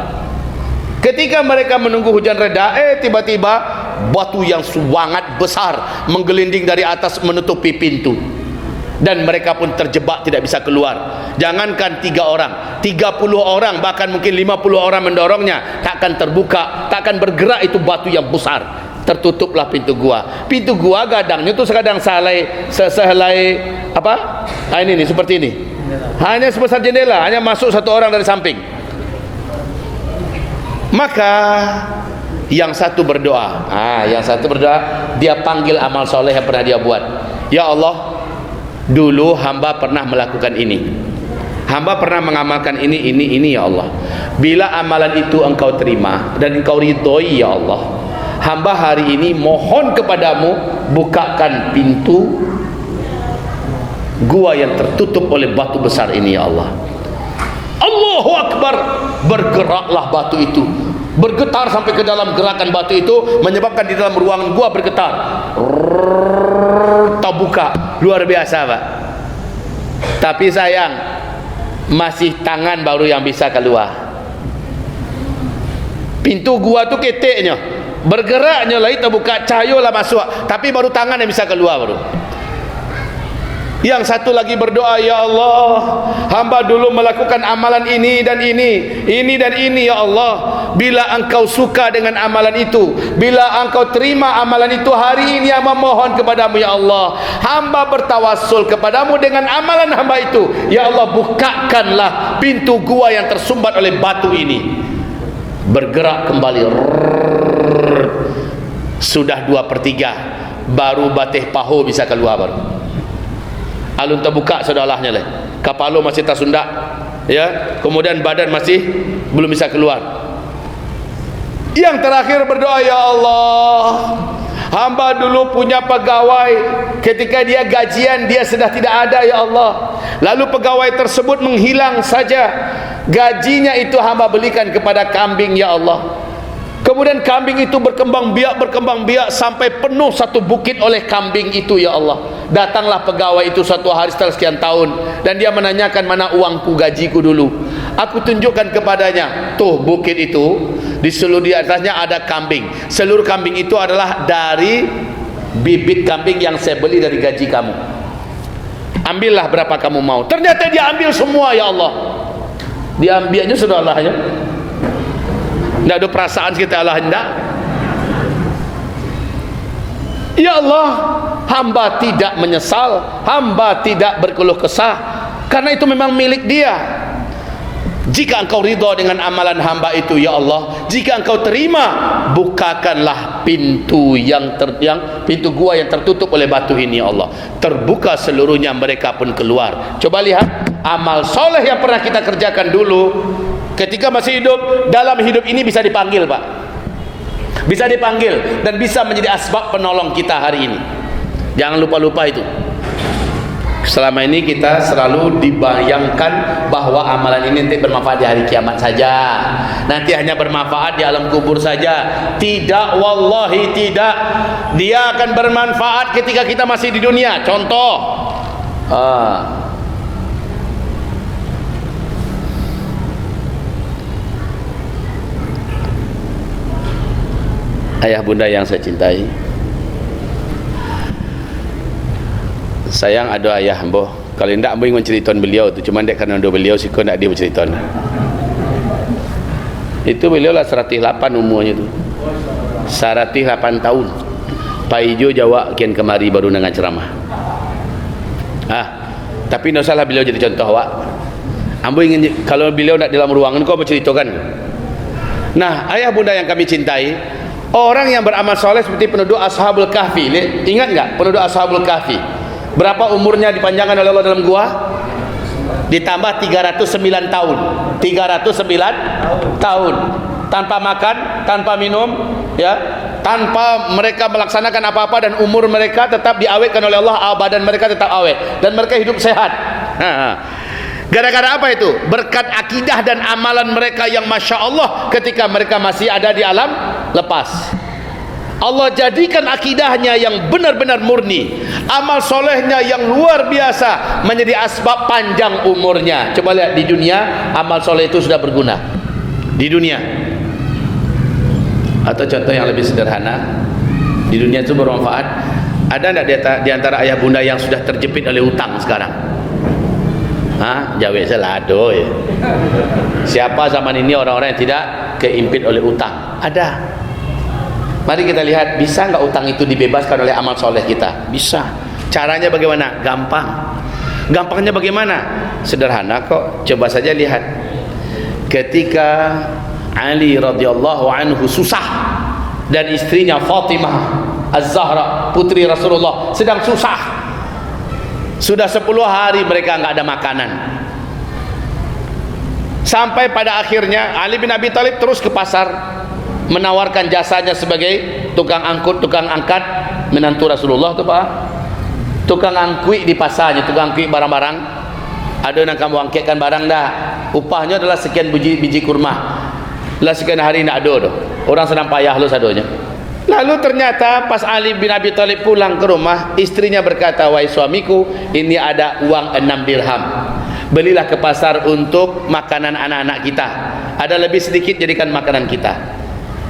Ketika mereka menunggu hujan reda, tiba-tiba batu yang sangat besar menggelinding dari atas menutupi pintu. Dan mereka pun terjebak, tidak bisa keluar. Jangankan 3 orang, 30 orang, bahkan mungkin 50 orang mendorongnya, takkan terbuka, takkan bergerak itu batu yang besar. Tertutuplah pintu gua. Pintu gua gadangnya itu sekadang sehelai apa? Ini nih, seperti ini. Hanya sebesar jendela, hanya masuk 1 orang dari samping. Maka yang satu berdoa, dia panggil amal soleh yang pernah dia buat. Ya Allah, dulu hamba pernah melakukan ini, hamba pernah mengamalkan ini ya Allah. Bila amalan itu engkau terima dan engkau ridhoi ya Allah, hamba hari ini mohon kepadamu, bukakan pintu gua yang tertutup oleh batu besar ini ya Allah. Allahu Akbar. Bergeraklah batu itu, bergetar sampai ke dalam. Gerakan batu itu menyebabkan di dalam ruangan gua bergetar. Terbuka, luar biasa Pak. Tapi sayang, masih tangan baru yang bisa keluar. Pintu gua tuh keteknya, bergeraknya lagi terbuka, cahaya lah masuk, tapi baru tangan yang bisa keluar baru. Yang satu lagi berdoa, ya Allah, hamba dulu melakukan amalan ini dan ini ya Allah. Bila engkau suka dengan amalan itu, bila engkau terima amalan itu, hari ini hamba mohon kepadamu ya Allah, hamba bertawassul kepadamu dengan amalan hamba itu. Ya Allah, bukakanlah pintu gua yang tersumbat oleh batu ini. Bergerak kembali. Sudah 2/3, baru batih paho bisa keluar baru. Alun terbuka saudalahnya lah. Kepala masih tersundak, ya. Kemudian badan masih belum bisa keluar. Yang terakhir berdoa, ya Allah, hamba dulu punya pegawai, ketika dia gajian dia sudah tidak ada ya Allah. Lalu pegawai tersebut menghilang saja. Gajinya itu hamba belikan kepada kambing ya Allah. Kemudian kambing itu berkembang biak sampai penuh satu bukit oleh kambing itu ya Allah. Datanglah pegawai itu suatu hari setelah sekian tahun dan dia menanyakan, mana uangku, gajiku dulu. Aku tunjukkan kepadanya, tuh bukit itu, di seluruh di atasnya ada kambing. Seluruh kambing itu adalah dari bibit kambing yang saya beli dari gaji kamu. Ambillah berapa kamu mau. Ternyata dia ambil semua ya Allah. Dia ambilnya sudah Allah ya. Tidak ada perasaan kita Allah hendak. Ya Allah, hamba tidak menyesal, hamba tidak berkeluh kesah, karena itu memang milik dia. Jika engkau ridha dengan amalan hamba itu ya Allah, jika engkau terima, bukakanlah pintu pintu gua yang tertutup oleh batu ini ya Allah. Terbuka seluruhnya, mereka pun keluar. Coba lihat amal soleh yang pernah kita kerjakan dulu ketika masih hidup, dalam hidup ini bisa dipanggil Pak, bisa dipanggil dan bisa menjadi asbab penolong kita hari ini. Jangan lupa itu. Selama ini kita selalu dibayangkan bahwa amalan ini nanti bermanfaat di hari kiamat saja, nanti hanya bermanfaat di alam kubur saja. Tidak, wallahi tidak. Dia akan bermanfaat ketika kita masih di dunia. Contoh, ayah bunda yang saya cintai, sayang ada ayah mbah Kalau tidak ambil menceritakan beliau tu, cuma dek kerana beliau siko nak dia berceritakan. Itu beliau lah 108 umurnya tu. 108 tahun. Pak Ijo jawab kian kemari baru dengan ceramah. Tapi tak usahlah beliau jadi contoh awak. Ambo ingin kalau beliau nak dalam ruangan kau berceritakan. Nah, ayah bunda yang kami cintai, orang yang beramal soleh seperti penduduk Ashabul Kahfi. Ingat enggak penduduk Ashabul Kahfi? Berapa umurnya dipanjangkan oleh Allah dalam gua? Ditambah 309 tahun. 309 tahun. Tanpa makan, tanpa minum, ya, tanpa mereka melaksanakan apa-apa, dan umur mereka tetap diawetkan oleh Allah, badan mereka tetap awet dan mereka hidup sehat. Gara-gara apa itu? Berkat akidah dan amalan mereka yang Masya Allah ketika mereka masih ada di alam lepas. Allah jadikan akidahnya yang benar-benar murni, amal solehnya yang luar biasa, menjadi asbab panjang umurnya. Coba lihat di dunia, amal soleh itu sudah berguna di dunia. Atau contoh yang lebih sederhana, di dunia itu bermanfaat. Ada tidak di antara ayah bunda yang sudah terjepit oleh hutang sekarang? Jawab saya lado ya. Siapa zaman ini orang-orang yang tidak keimpit oleh hutang? Ada. Mari kita lihat, bisa nggak utang itu dibebaskan oleh amal soleh kita? Bisa. Caranya bagaimana? Gampang. Gampangnya bagaimana? Sederhana kok. Coba saja lihat. Ketika Ali radhiyallahu anhu susah dan istrinya Fatimah Az-Zahra putri Rasulullah sedang susah, sudah 10 hari mereka nggak ada makanan, sampai pada akhirnya Ali bin Abi Thalib terus ke pasar menawarkan jasanya sebagai tukang angkut, tukang angkat menantu Rasulullah tu Pak, tukang angkui di pasarnya, tukang angkui barang-barang. Ada yang kamu angkatkan barang dah, upahnya adalah sekian biji kurma lah, sekian hari nak ada tu orang sedang payah lu sadonya. Lalu ternyata pas Ali bin Abi Thalib pulang ke rumah, istrinya berkata, wahai suamiku, ini ada uang 6 dirham, belilah ke pasar untuk makanan anak-anak kita, ada lebih sedikit jadikan makanan kita.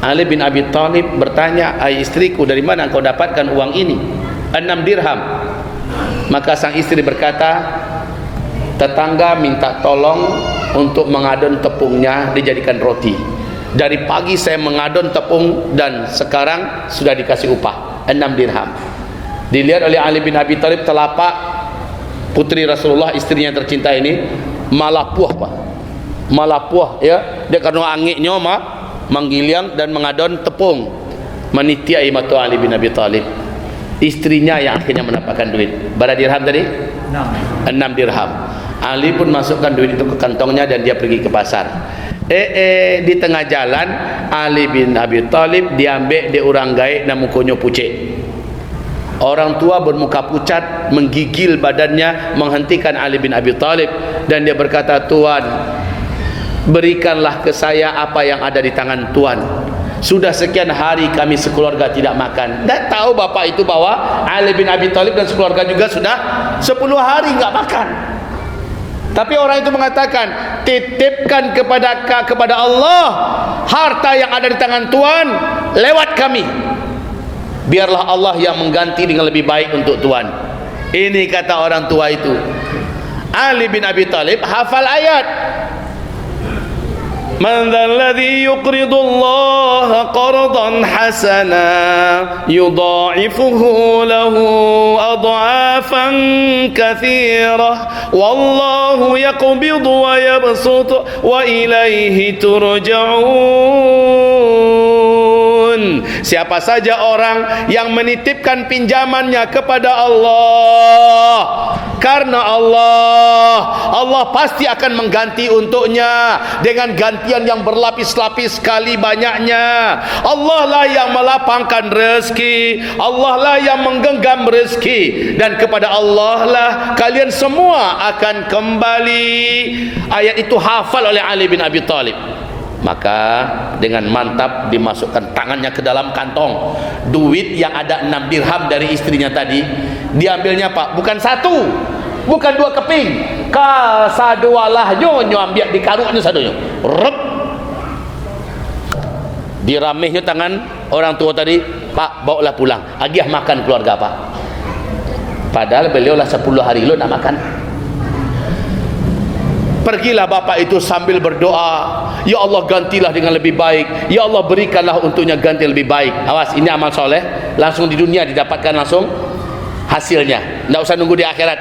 Ali bin Abi Thalib bertanya, ai istriku, dari mana engkau dapatkan uang ini 6 dirham? Maka sang istri berkata, tetangga minta tolong untuk mengadon tepungnya dijadikan roti. Dari pagi saya mengadon tepung dan sekarang sudah dikasih upah 6 dirham. Dilihat oleh Ali bin Abi Thalib, telapak putri Rasulullah, istrinya yang tercinta ini malah puah Pak, malah puah ya, dia karena angiknya menggiliang dan mengadon tepung, menitiai mata Ali bin Abi Thalib. Istrinya yang akhirnya mendapatkan duit. Berapa dirham tadi? 6 dirham. Ali pun masukkan duit itu ke kantongnya dan dia pergi ke pasar. Di tengah jalan Ali bin Abi Thalib diambil di orang gaib dan mukanya pucet. Orang tua bermuka pucat menggigil badannya menghentikan Ali bin Abi Thalib, dan dia berkata, Tuan, berikanlah ke saya apa yang ada di tangan Tuan. Sudah sekian hari kami sekeluarga tidak makan. Dan tahu bapak itu bahwa Ali bin Abi Thalib dan sekeluarga juga sudah 10 hari enggak makan. Tapi orang itu mengatakan, titipkan kepada Allah harta yang ada di tangan Tuan lewat kami. Biarlah Allah yang mengganti dengan lebih baik untuk Tuan. Ini kata orang tua itu. Ali bin Abi Thalib hafal ayat, Man dzalladzi yuqridu Allah qardan hasana yudha'ifuhu lahu adha'afan katsirah wallahu yaqbidu wa yabsutu wa ilaihi turja'un. Siapa saja orang yang menitipkan pinjamannya kepada Allah, karena Allah pasti akan mengganti untuknya dengan gantian yang berlapis-lapis kali banyaknya. Allah lah yang melapangkan rezeki, Allah lah yang menggenggam rezeki, dan kepada Allah lah kalian semua akan kembali. Ayat itu hafal oleh Ali bin Abi Thalib. Maka dengan mantap dimasukkan tangannya ke dalam kantong. Duit yang ada 6 dirham dari istrinya tadi diambilnya Pak, bukan satu, bukan 2 keping, kasadualah nyo ambil di karuknya sadonya. Rep. Diramihnya tangan orang tua tadi, Pak, bawalah pulang. Agiah makan keluarga Pak. Padahal beliau lah 10 hari lo nak makan. Pergilah bapa itu sambil berdoa, ya Allah gantilah dengan lebih baik, ya Allah berikanlah untuknya ganti lebih baik. Awas, ini amal soleh, langsung di dunia didapatkan langsung hasilnya, tidak usah nunggu di akhirat.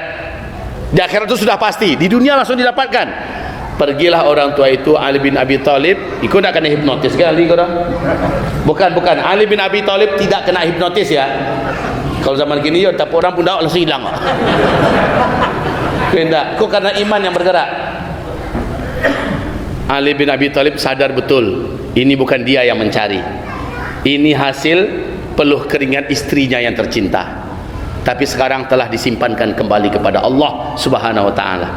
Di akhirat itu sudah pasti, di dunia langsung didapatkan. Pergilah orang tua itu, Ali bin Abi Thalib, ikut tak kena hipnotis kan Ali kau dah? Bukan, Ali bin Abi Thalib tidak kena hipnotis ya. Kalau zaman kini ya, tapi orang pun dah langsung hilang. Tidak, kok karena iman yang bergerak. Ali bin Abi Thalib sadar betul, ini bukan dia yang mencari, ini hasil peluh keringat istrinya yang tercinta. Tapi sekarang telah disimpankan kembali kepada Allah Subhanahu wa ta'ala.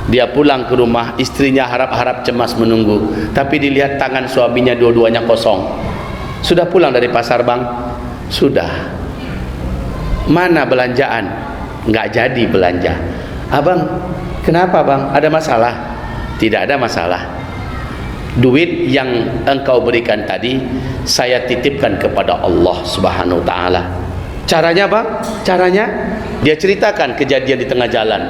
Dia pulang ke rumah, istrinya harap-harap cemas menunggu, tapi dilihat tangan suaminya dua-duanya kosong. Sudah pulang dari pasar bang? Sudah. Mana belanjaan? Nggak jadi belanja. Abang, kenapa bang? Ada masalah? Tidak ada masalah. Duit yang engkau berikan tadi saya titipkan kepada Allah Subhanahu wa ta'ala. Caranya bang? Caranya dia ceritakan kejadian di tengah jalan.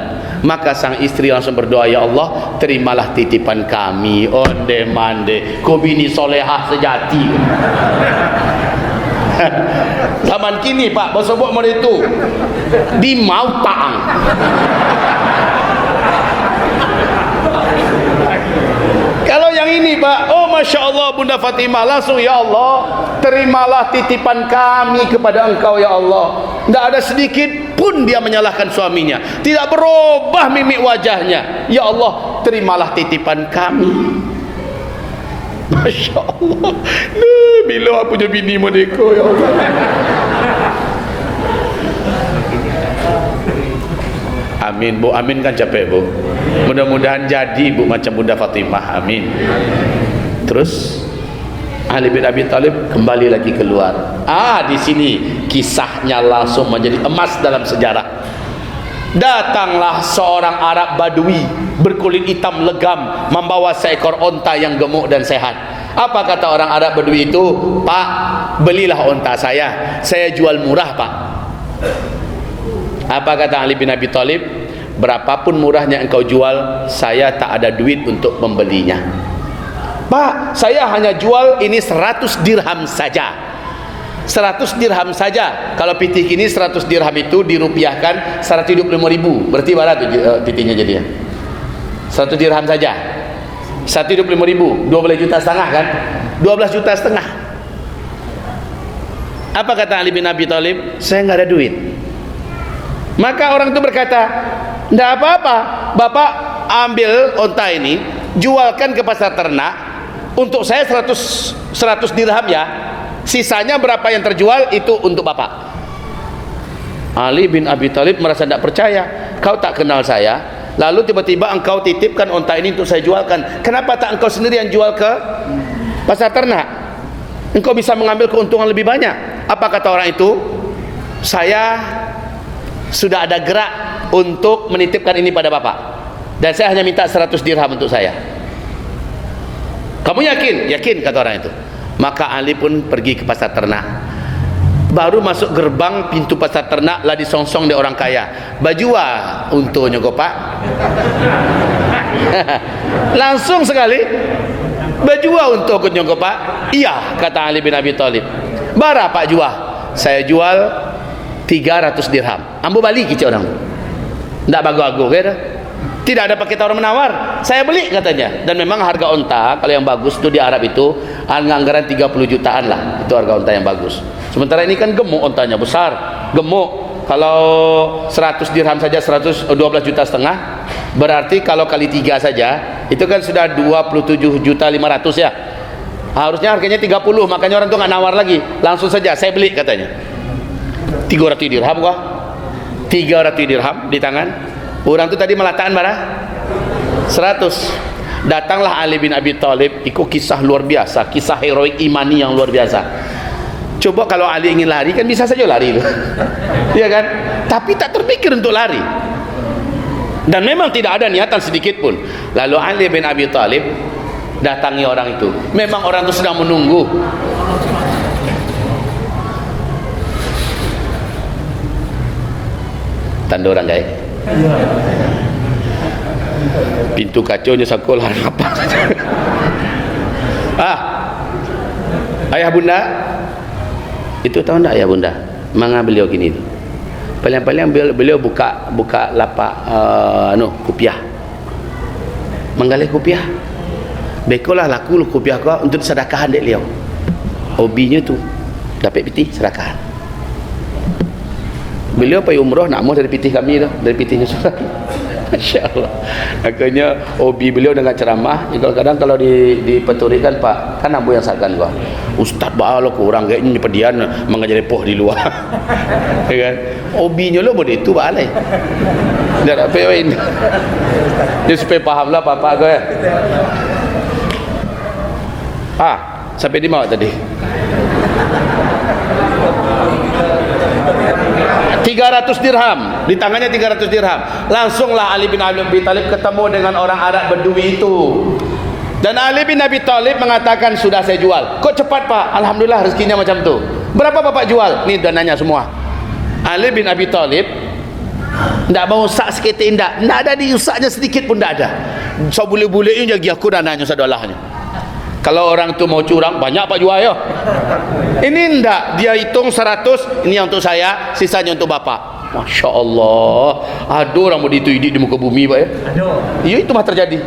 Maka sang istri langsung berdoa, ya Allah terimalah titipan kami. Onde mande, kau bini solehah sejati. Zaman kini pak, bersebut model itu di mau taang. Kalau yang ini pak, oh masya Allah Bunda Fatimah langsung, ya Allah terimalah titipan kami kepada engkau ya Allah. Tidak ada sedikit pun dia menyalahkan suaminya, tidak berubah mimik wajahnya. Ya Allah terimalah titipan kami. Masya Allah, nah, bila aku punya bini mereka ya Allah. Amin bu, amin kan capek bu. Mudah-mudahan jadi bu macam Bunda Fatimah, amin. Terus Ali bin Abi Thalib kembali lagi keluar. Di sini kisahnya langsung menjadi emas dalam sejarah. Datanglah seorang Arab Badui berkulit hitam legam membawa seekor onta yang gemuk dan sehat. Apa kata orang Arab Badui itu? Pak, belilah onta saya jual murah pak. Apa kata Ali bin Abi Thalib? Berapapun murahnya engkau jual, saya tak ada duit untuk membelinya. Pak, saya hanya jual ini 100 dirham saja. 100 dirham saja. Kalau pitih kini 100 dirham itu dirupiahkan 125.000. Berarti berapa pitihnya jadinya? 100 dirham saja 125.000, 12 juta setengah kan? 12 juta setengah. Apa kata Ali bin Abi Thalib? Saya nggak ada duit. Maka orang itu berkata, tidak apa-apa, bapak ambil onta ini, jualkan ke pasar ternak, untuk saya 100 dirham ya, sisanya berapa yang terjual itu untuk bapak. Ali bin Abi Thalib merasa tidak percaya. Kau tak kenal saya, lalu tiba-tiba engkau titipkan onta ini untuk saya jualkan. Kenapa tak engkau sendiri yang jual ke pasar ternak? Engkau bisa mengambil keuntungan lebih banyak. Apa kata orang itu? Saya sudah ada gerak untuk menitipkan ini pada bapak, dan saya hanya minta 100 dirham untuk saya. Kamu yakin? Yakin, kata orang itu. Maka Ali pun pergi ke pasar ternak. Baru masuk gerbang pintu pasar ternak lah disongsong di orang kaya. Bajua untuknya kok pak. Langsung sekali, bajua untuknya kok pak. Iya, kata Ali bin Abi Thalib. Bara pak jual? Saya jual 300 dirham. Ambo balik kicau orang. Tidak bagus-bagus kan? Tidak ada pakai tawar menawar. Saya beli katanya. Dan memang harga onta kalau yang bagus itu di Arab itu anggaran 30 jutaan lah. Itu harga onta yang bagus. Sementara ini kan gemuk ontanya, besar, gemuk. Kalau 100 dirham saja 12 juta setengah. Berarti kalau kali 3 saja itu kan sudah 27 juta 500 ya. Harusnya harganya 30, makanya orang tuh nggak nawar lagi. Langsung saja saya beli katanya. 300 dirham kah? 300 dirham di tangan. Orang tu tadi meletakkan berapa? 100. Datanglah Ali bin Abi Thalib. Ikut kisah luar biasa, kisah heroik imani yang luar biasa. Coba kalau Ali ingin lari kan bisa saja lari itu. Iya kan? Tapi tak terpikir untuk lari. Dan memang tidak ada niatan sedikit pun. Lalu Ali bin Abi Thalib datangi orang itu. Memang orang itu sedang menunggu. Tanda orang gaya. pintu kacaunya sekolah apa saja. Ayah bunda itu tahu tak ayah bunda manga beliau gini tu paling-paling beliau buka lapak kopiah, menggalih kopiah bekolah laku kopiah kau untuk sedekahan dek beliau, hobinya tu dapat pitih sedekahan. Beliau pergi umrah nak mau dari pitih kami tu, dari pitihnya surat. Masya Allah. Akhirnya hobi beliau dengan ceramah. Kadang-kadang kalau dipeturikkan, Pak, kan ambo yang sakan gua. Ustaz balo kurang kayaknya pedian mengajar poh di luar. Ya kan? Hobinya lo boleh itu Pak alai. Enggak ada poin. Dia supaya pahamlah Pak gua ya. Sampai di mana tadi? 300 dirham, di tangannya 300 dirham. Langsunglah Ali bin Abi Thalib ketemu dengan orang Arab Bedui itu. Dan Ali bin Abi Thalib mengatakan, sudah saya jual. Kok cepat Pak? Alhamdulillah rezekinya macam tu. Berapa Bapak jual? Ni dananya semua. Ali bin Abi Thalib tidak mau usak seketik, tidak ada diusaknya sedikit pun tidak ada. So boleh-boleh ini lagi aku dananya sadolahnya. Kalau orang tu mau curang, banyak Pak jual ya. Ini enggak, dia hitung 100, ini untuk saya, sisanya untuk Bapak. Masya Allah, ada orang mau diidik di muka bumi Pak ya. Ya itu mah terjadi.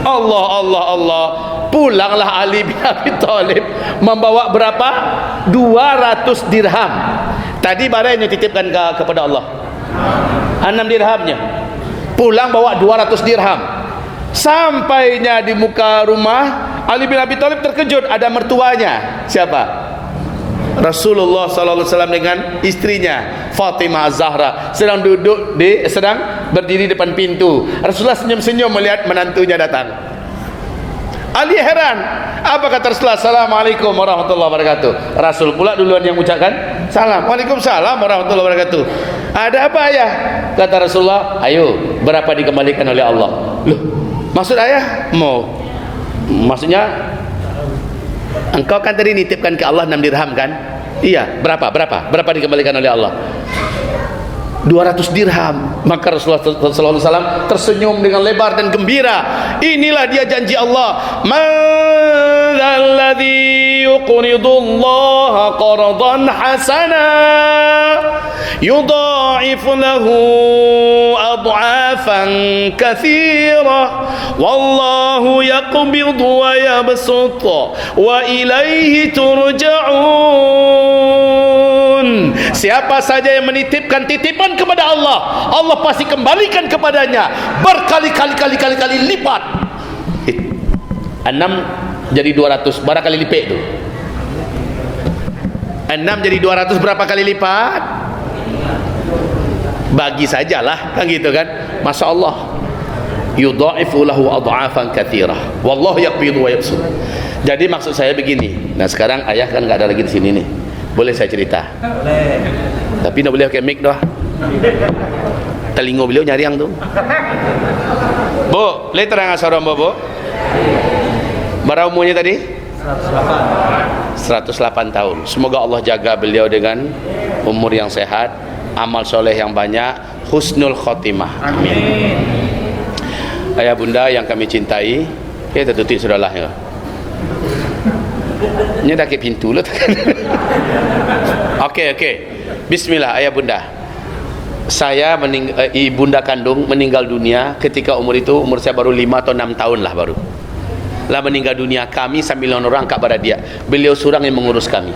Allah. Pulanglah Ali bin Abi Thalib membawa berapa? 200 dirham. Tadi barang yang titipkan kepada Allah 6 dirhamnya. Pulang bawa 200 dirham. Sampainya di muka rumah, Ali bin Abi Thalib terkejut, ada mertuanya. Siapa? Rasulullah sallallahu alaihi wasallam dengan istrinya Fatimah Az-Zahra sedang berdiri depan pintu. Rasulullah senyum-senyum melihat menantunya datang. Ali heran. Apa kata Rasulullah? Assalamualaikum warahmatullahi wabarakatuh. Rasul pula duluan yang ucapkan salam. Waalaikumsalam warahmatullahi wabarakatuh. Ada apa ayah? Kata Rasulullah, ayo berapa dikembalikan oleh Allah? Loh, maksud ayah mau? Maksudnya engkau kan tadi nitipkan ke Allah 6 dirham kan? Iya, berapa dikembalikan oleh Allah? 200 dirham. Maka Rasulullah SAW tersenyum dengan lebar dan gembira. Inilah dia janji Allah. Man alladhi yuqridullaha qardan hasana yudha'if lahu ad'afan katsira wallahu yaqbidu wa yabsutu wa ilaihi turja'un. Siapa saja yang menitipkan titipan kepada Allah, Allah pasti kembalikan kepadanya berkali-kali lipat. 6 jadi 200, berapa kali lipat itu? 6 jadi 200 berapa kali lipat? Bagi sajalah kan gitu kan. Masya Allah, yudha'ifu lahu ad'afan katsirah wallahu yaqbidu wa yabsut. Jadi maksud saya begini. Nah sekarang ayah kan nggak ada lagi di sini nih, boleh saya cerita? Boleh. Tapi nak boleh pakai mic doh. Telinga beliau nyariang tu. Bu, boleh terang asal bu? Berapa umurnya tadi? 108 tahun. Semoga Allah jaga beliau dengan umur yang sehat, amal soleh yang banyak, husnul khotimah. Amin. Ayah bunda yang kami cintai, kita tutup sudahlah ya. Ini dah ke pintu lah. Okey. Bismillah ayah bunda. Saya ibunda kandung meninggal dunia ketika umur saya baru 5 atau 6 tahun lah baru. Lah meninggal dunia, kami sambil orang angkat pada dia. Beliau seorang yang mengurus kami.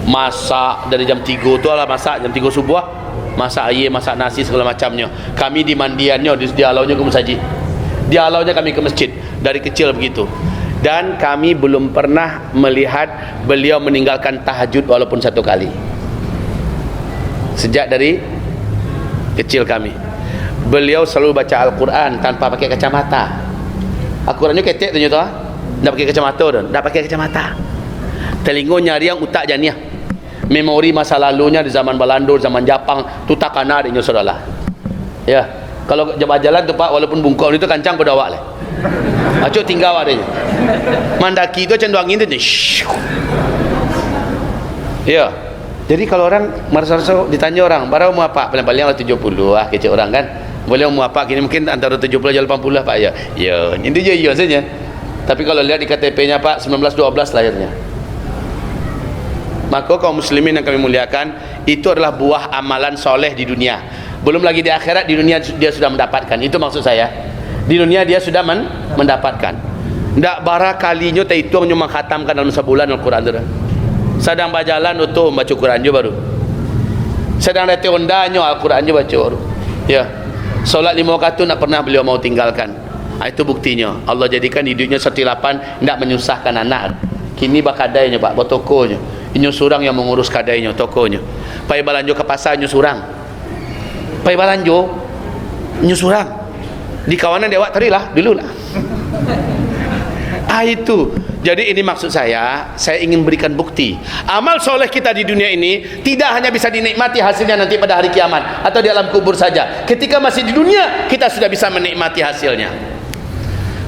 Masak dari jam 3 tu lah, masak jam 3 subuh, masak air, masak nasi segala macamnya. Kami di mandiannya, di dialaunya ke masjid. Dialaunya kami ke masjid dari kecil begitu. Dan kami belum pernah melihat beliau meninggalkan tahajud walaupun satu kali. Sejak dari kecil kami. Beliau selalu baca Al-Quran tanpa pakai kacamata. Al-Qurannya ketek tu tak pakai kacamata tu, tak pakai kacamata. Telingonya riang, utak janiah. Memori masa lalunya di zaman Belanda, zaman Jepang tu tak kena dia saudara. Ya, kalau jalan tu Pak, walaupun bungkau itu kancang pada awak lah. Acuk tinggal awak dia. Mandaki tu cendu angin tu. Ya. Jadi kalau orang merasa ditanya orang, "Barang mau apa?" Paling-paling 70 lah kecil orang kan. Boleh mau apa? Kini mungkin antara 70 dan 80 lah Pak ya. Ya, ini dia ya saja. Tapi kalau lihat di KTP-nya Pak 1912 lahirnya. Maka kaum muslimin yang kami muliakan, itu adalah buah amalan soleh di dunia. Belum lagi di akhirat, di dunia dia sudah mendapatkan. Itu maksud saya. Di dunia dia sudah mendapatkan. Ndak bara kalinya tak hitung cuma khatamkan dalam sebulan Al-Quran tu. Sedang berjalan untuk baca Quran je baru. Sedang ada ondanya Al-Quran je baca baru. Ya. Solat 5 waktu nak pernah beliau mau tinggalkan. Itu buktinya. Allah jadikan hidupnya setilapan, tidak menyusahkan anak. Kini bakadainya Pak, botokonya. Inyo surang yang mengurus kadainya, tokonya. Pai balanjo ke pasar inyo surang. Pai balanjo inyo surang. Di kawanan dewak tadi lah, dulu lah. Itu. Jadi ini maksud saya ingin berikan bukti. Amal soleh kita di dunia ini tidak hanya bisa dinikmati hasilnya nanti pada hari kiamat atau di alam kubur saja. Ketika masih di dunia, kita sudah bisa menikmati hasilnya.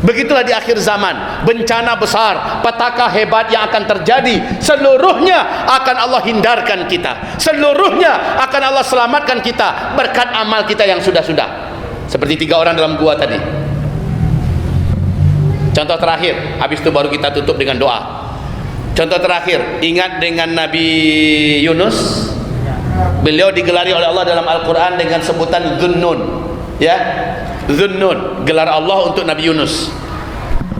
Begitulah di akhir zaman, bencana besar, petaka hebat yang akan terjadi, seluruhnya akan Allah hindarkan kita. Seluruhnya akan Allah selamatkan kita berkat amal kita yang sudah-sudah. Seperti 3 orang dalam gua tadi. Contoh terakhir, habis itu baru kita tutup dengan doa. Contoh terakhir, ingat dengan Nabi Yunus. Beliau digelari oleh Allah dalam Al-Quran dengan sebutan Dhunnun. Ya, Dhunnun, gelar Allah untuk Nabi Yunus.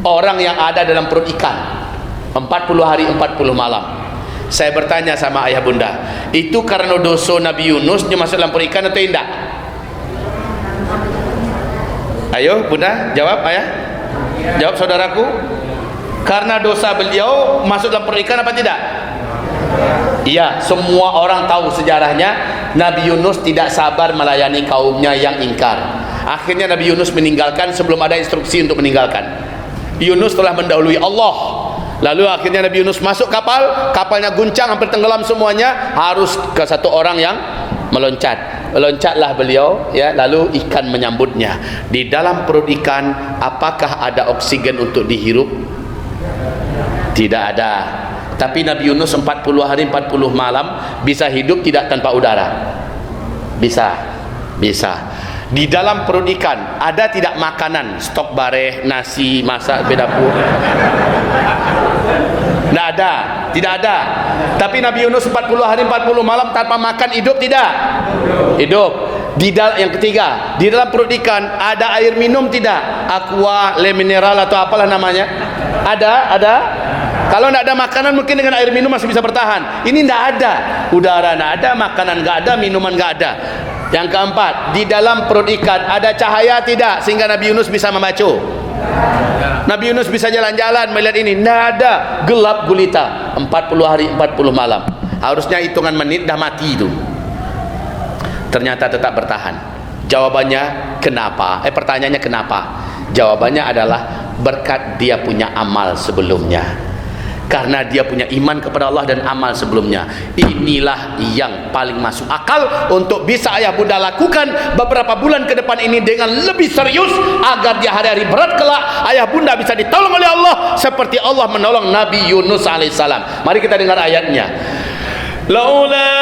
Orang yang ada dalam perut ikan 40 hari 40 malam. Saya bertanya sama ayah bunda, itu karena dosa Nabi Yunus dia masuk dalam perut ikan atau tidak? Ayo bunda, jawab ayah. Jawab saudaraku. Karena dosa beliau masuk dalam perut ikan apa tidak? Iya, semua orang tahu sejarahnya. Nabi Yunus tidak sabar melayani kaumnya yang ingkar. Akhirnya Nabi Yunus meninggalkan sebelum ada instruksi untuk meninggalkan. Yunus telah mendahului Allah. Lalu akhirnya Nabi Yunus masuk kapal, kapalnya guncang hampir tenggelam semuanya, harus ke satu orang yang meloncat. Loncatlah beliau, ya, lalu ikan menyambutnya. Di dalam perut ikan apakah ada oksigen untuk dihirup? Tidak ada. Tapi Nabi Yunus 40 hari 40 malam bisa hidup tidak tanpa udara? Bisa. Di dalam perut ikan ada tidak makanan, stok bareh, nasi, masak, bedapur? Tidak ada. Tapi Nabi Yunus 40 hari 40 malam tanpa makan hidup tidak? Hidup. Yang ketiga, di dalam perut ikan ada air minum tidak? Aqua, le mineral atau apalah namanya? Ada. Kalau tidak ada makanan mungkin dengan air minum masih bisa bertahan. Ini tidak ada. Udara tidak ada, makanan tidak ada, minuman tidak ada. Yang keempat, di dalam perut ikan ada cahaya tidak sehingga Nabi Yunus bisa membaca? Nabi Yunus bisa jalan-jalan melihat ini? Tidak ada. Gelap gulita 40 hari 40 malam. Harusnya hitungan menit dah mati itu. Ternyata tetap bertahan. Jawabannya kenapa? Pertanyaannya kenapa? Jawabannya adalah berkat dia punya amal sebelumnya. Karena dia punya iman kepada Allah dan amal sebelumnya. Inilah yang paling masuk akal untuk bisa ayah bunda lakukan beberapa bulan ke depan ini dengan lebih serius, agar di hari-hari berat kelak ayah bunda bisa ditolong oleh Allah seperti Allah menolong Nabi Yunus alaihissalam. Mari kita dengar ayatnya. Laula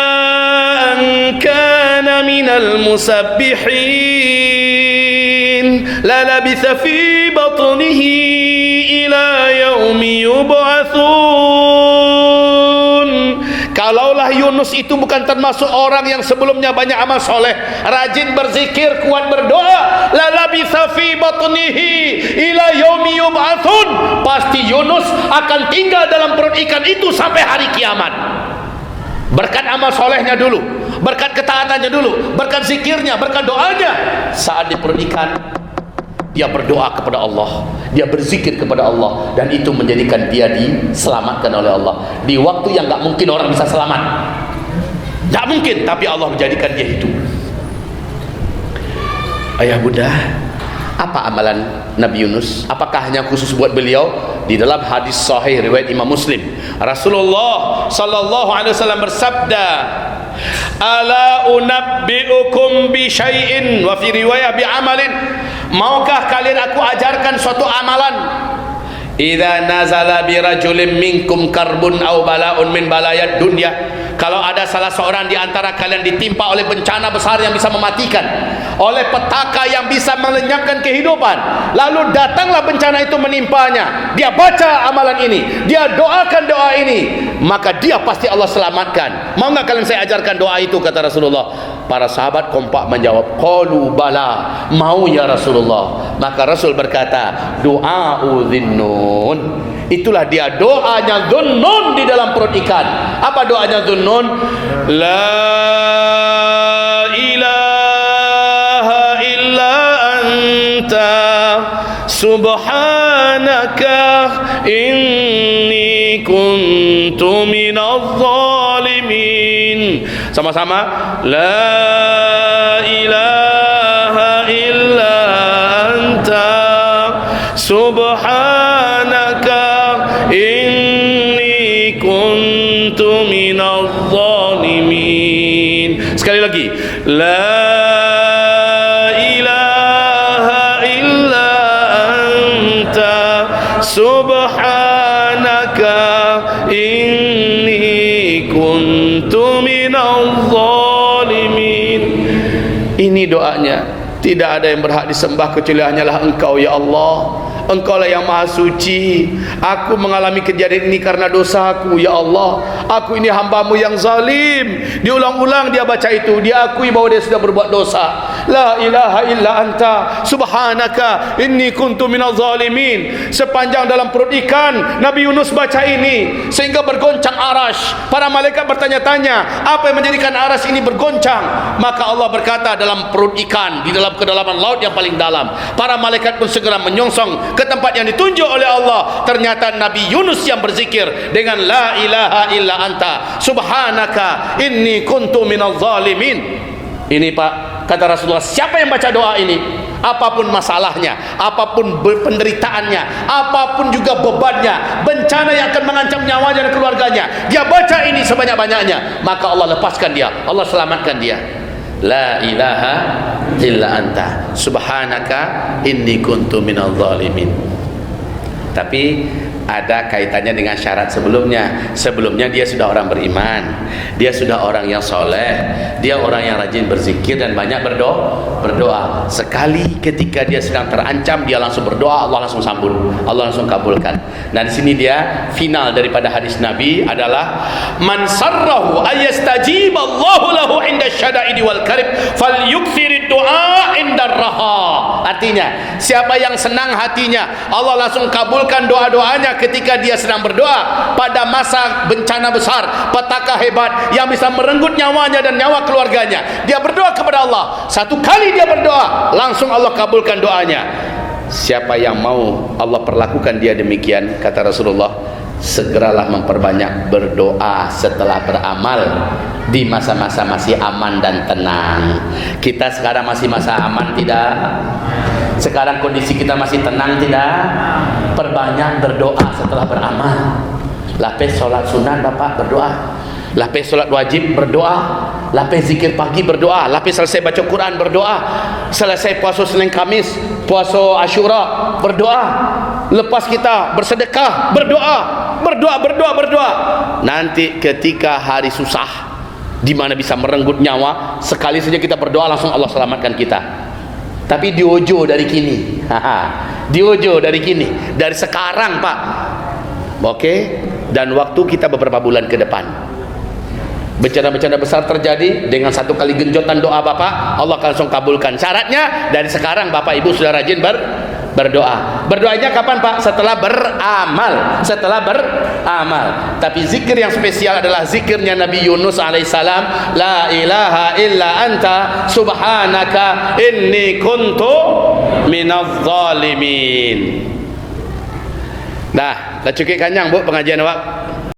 an kana minal musabbihin la labitha fi batnihi ila yaumi yub'atsun. Kalaulah Yunus itu bukan termasuk orang yang sebelumnya banyak amal soleh, rajin berzikir, kuat berdoa, la labitha fi batnihi ila yaumi yub'atsun, pasti Yunus akan tinggal dalam perut ikan itu sampai hari kiamat. Berkat amal solehnya dulu, berkat ketaatannya dulu, berkat zikirnya, berkat doanya. Saat di perut ikan, dia berdoa kepada Allah, dia berzikir kepada Allah, dan itu menjadikan dia diselamatkan oleh Allah di waktu yang gak mungkin orang bisa selamat. Gak mungkin, tapi Allah menjadikan dia hidup. Ayah bunda, apa amalan Nabi Yunus? Apakah hanya khusus buat beliau? Di dalam hadis sahih riwayat Imam Muslim, Rasulullah sallallahu alaihi wasallam bersabda, "Ala unabbiukum bi syai'in," wa fi riwayah bi amalin, maukah kalian aku ajarkan suatu amalan idza nazala bi rajulin minkum karbun aw bala'un min balayad dunya, kalau ada salah seorang di antara kalian ditimpa oleh bencana besar yang bisa mematikan, oleh petaka yang bisa melenyapkan kehidupan, lalu datanglah bencana itu menimpanya, dia baca amalan ini, dia doakan doa ini, maka dia pasti Allah selamatkan. Mau enggak kalian saya ajarkan doa itu, kata Rasulullah. Para sahabat kompak menjawab, qalu bala, mau ya Rasulullah. Maka Rasul berkata, doa Dhunnun, itulah dia doanya Dhunnun di dalam perut ikan. Apa doanya Dhunnun? La ilaha illa anta subhanaka inni kuntu minadh zalimin. Sama-sama, la ilaha illa anta subhanaka inni kuntu minadh zalimin. Sekali lagi, la ilaha illa anta subhanaka inni kuntu minadh zalimin. Ini doanya. Tidak ada yang berhak disembah kecuali hanyalah Engkau ya Allah. Engkaulah yang maha suci. Aku mengalami kejadian ini karena dosaku ya Allah. Aku ini hambamu yang zalim. Diulang-ulang dia baca itu, dia akui bahwa dia sudah berbuat dosa. La ilaha illa anta subhanaka inni kuntu minadh zalimin. Sepanjang dalam perut ikan Nabi Yunus baca ini sehingga bergoncang arasy. Para malaikat bertanya-tanya, apa yang menjadikan arasy ini bergoncang? Maka Allah berkata, dalam perut ikan, di dalam kedalaman laut yang paling dalam, para malaikat pun segera menyongsong ke tempat yang ditunjuk oleh Allah. Ternyata Nabi Yunus yang berzikir dengan la ilaha illa anta subhanaka inni kuntu minadh zalimin. Ini Pak, kata Rasulullah, siapa yang baca doa ini, apapun masalahnya, apapun penderitaannya, apapun juga bebannya, bencana yang akan mengancam nyawanya dan keluarganya, dia baca ini sebanyak-banyaknya, maka Allah lepaskan dia, Allah selamatkan dia. La ilaha illa anta subhanaka inni kuntu minadh zalimin. Tapi ada kaitannya dengan syarat sebelumnya. Sebelumnya dia sudah orang beriman, dia sudah orang yang soleh, dia orang yang rajin berzikir dan banyak berdoa. Sekali ketika dia sedang terancam, dia langsung berdoa, Allah langsung sambut, Allah langsung kabulkan. Dan di sini dia final daripada hadis Nabi adalah man sarrahu ayastajib Allahu lahu inda syada'idi wal karib falyukthir du'a inda raha. Artinya, siapa yang senang hatinya, Allah langsung kabulkan doa-doanya ketika dia sedang berdoa pada masa bencana besar, petaka hebat yang bisa merenggut nyawanya dan nyawa keluarganya. Dia berdoa kepada Allah, satu kali dia berdoa, langsung Allah kabulkan doanya. Siapa yang mau Allah perlakukan dia demikian, kata Rasulullah, segeralah memperbanyak berdoa setelah beramal di masa-masa masih aman dan tenang. Kita sekarang masih masa aman tidak? Sekarang kondisi kita masih tenang tidak? Perbanyak berdoa setelah beramal. Lapis sholat sunat Bapak berdoa, lapis sholat wajib berdoa, lapis zikir pagi berdoa, lapis selesai baca Quran berdoa, selesai puasa Senin Kamis, puasa Asyura berdoa, lepas kita bersedekah berdoa, berdoa. Nanti ketika hari susah di mana bisa merenggut nyawa, sekali saja kita berdoa langsung Allah selamatkan kita. Tapi diojo dari kini, diojo dari kini, dari sekarang Pak. Oke, dan waktu kita beberapa bulan ke depan. Bencana-bencana besar terjadi, dengan satu kali genjotan doa Bapak, Allah akan langsung kabulkan. Syaratnya dari sekarang Bapak Ibu sudah rajin berdoa. Berdoanya kapan Pak? Setelah beramal. Setelah beramal. Tapi zikir yang spesial adalah zikirnya Nabi Yunus alaihissalam, la ilaha illa anta subhanaka inni kuntu minadh zalimin. Dah cukup panjang Bu pengajian awak.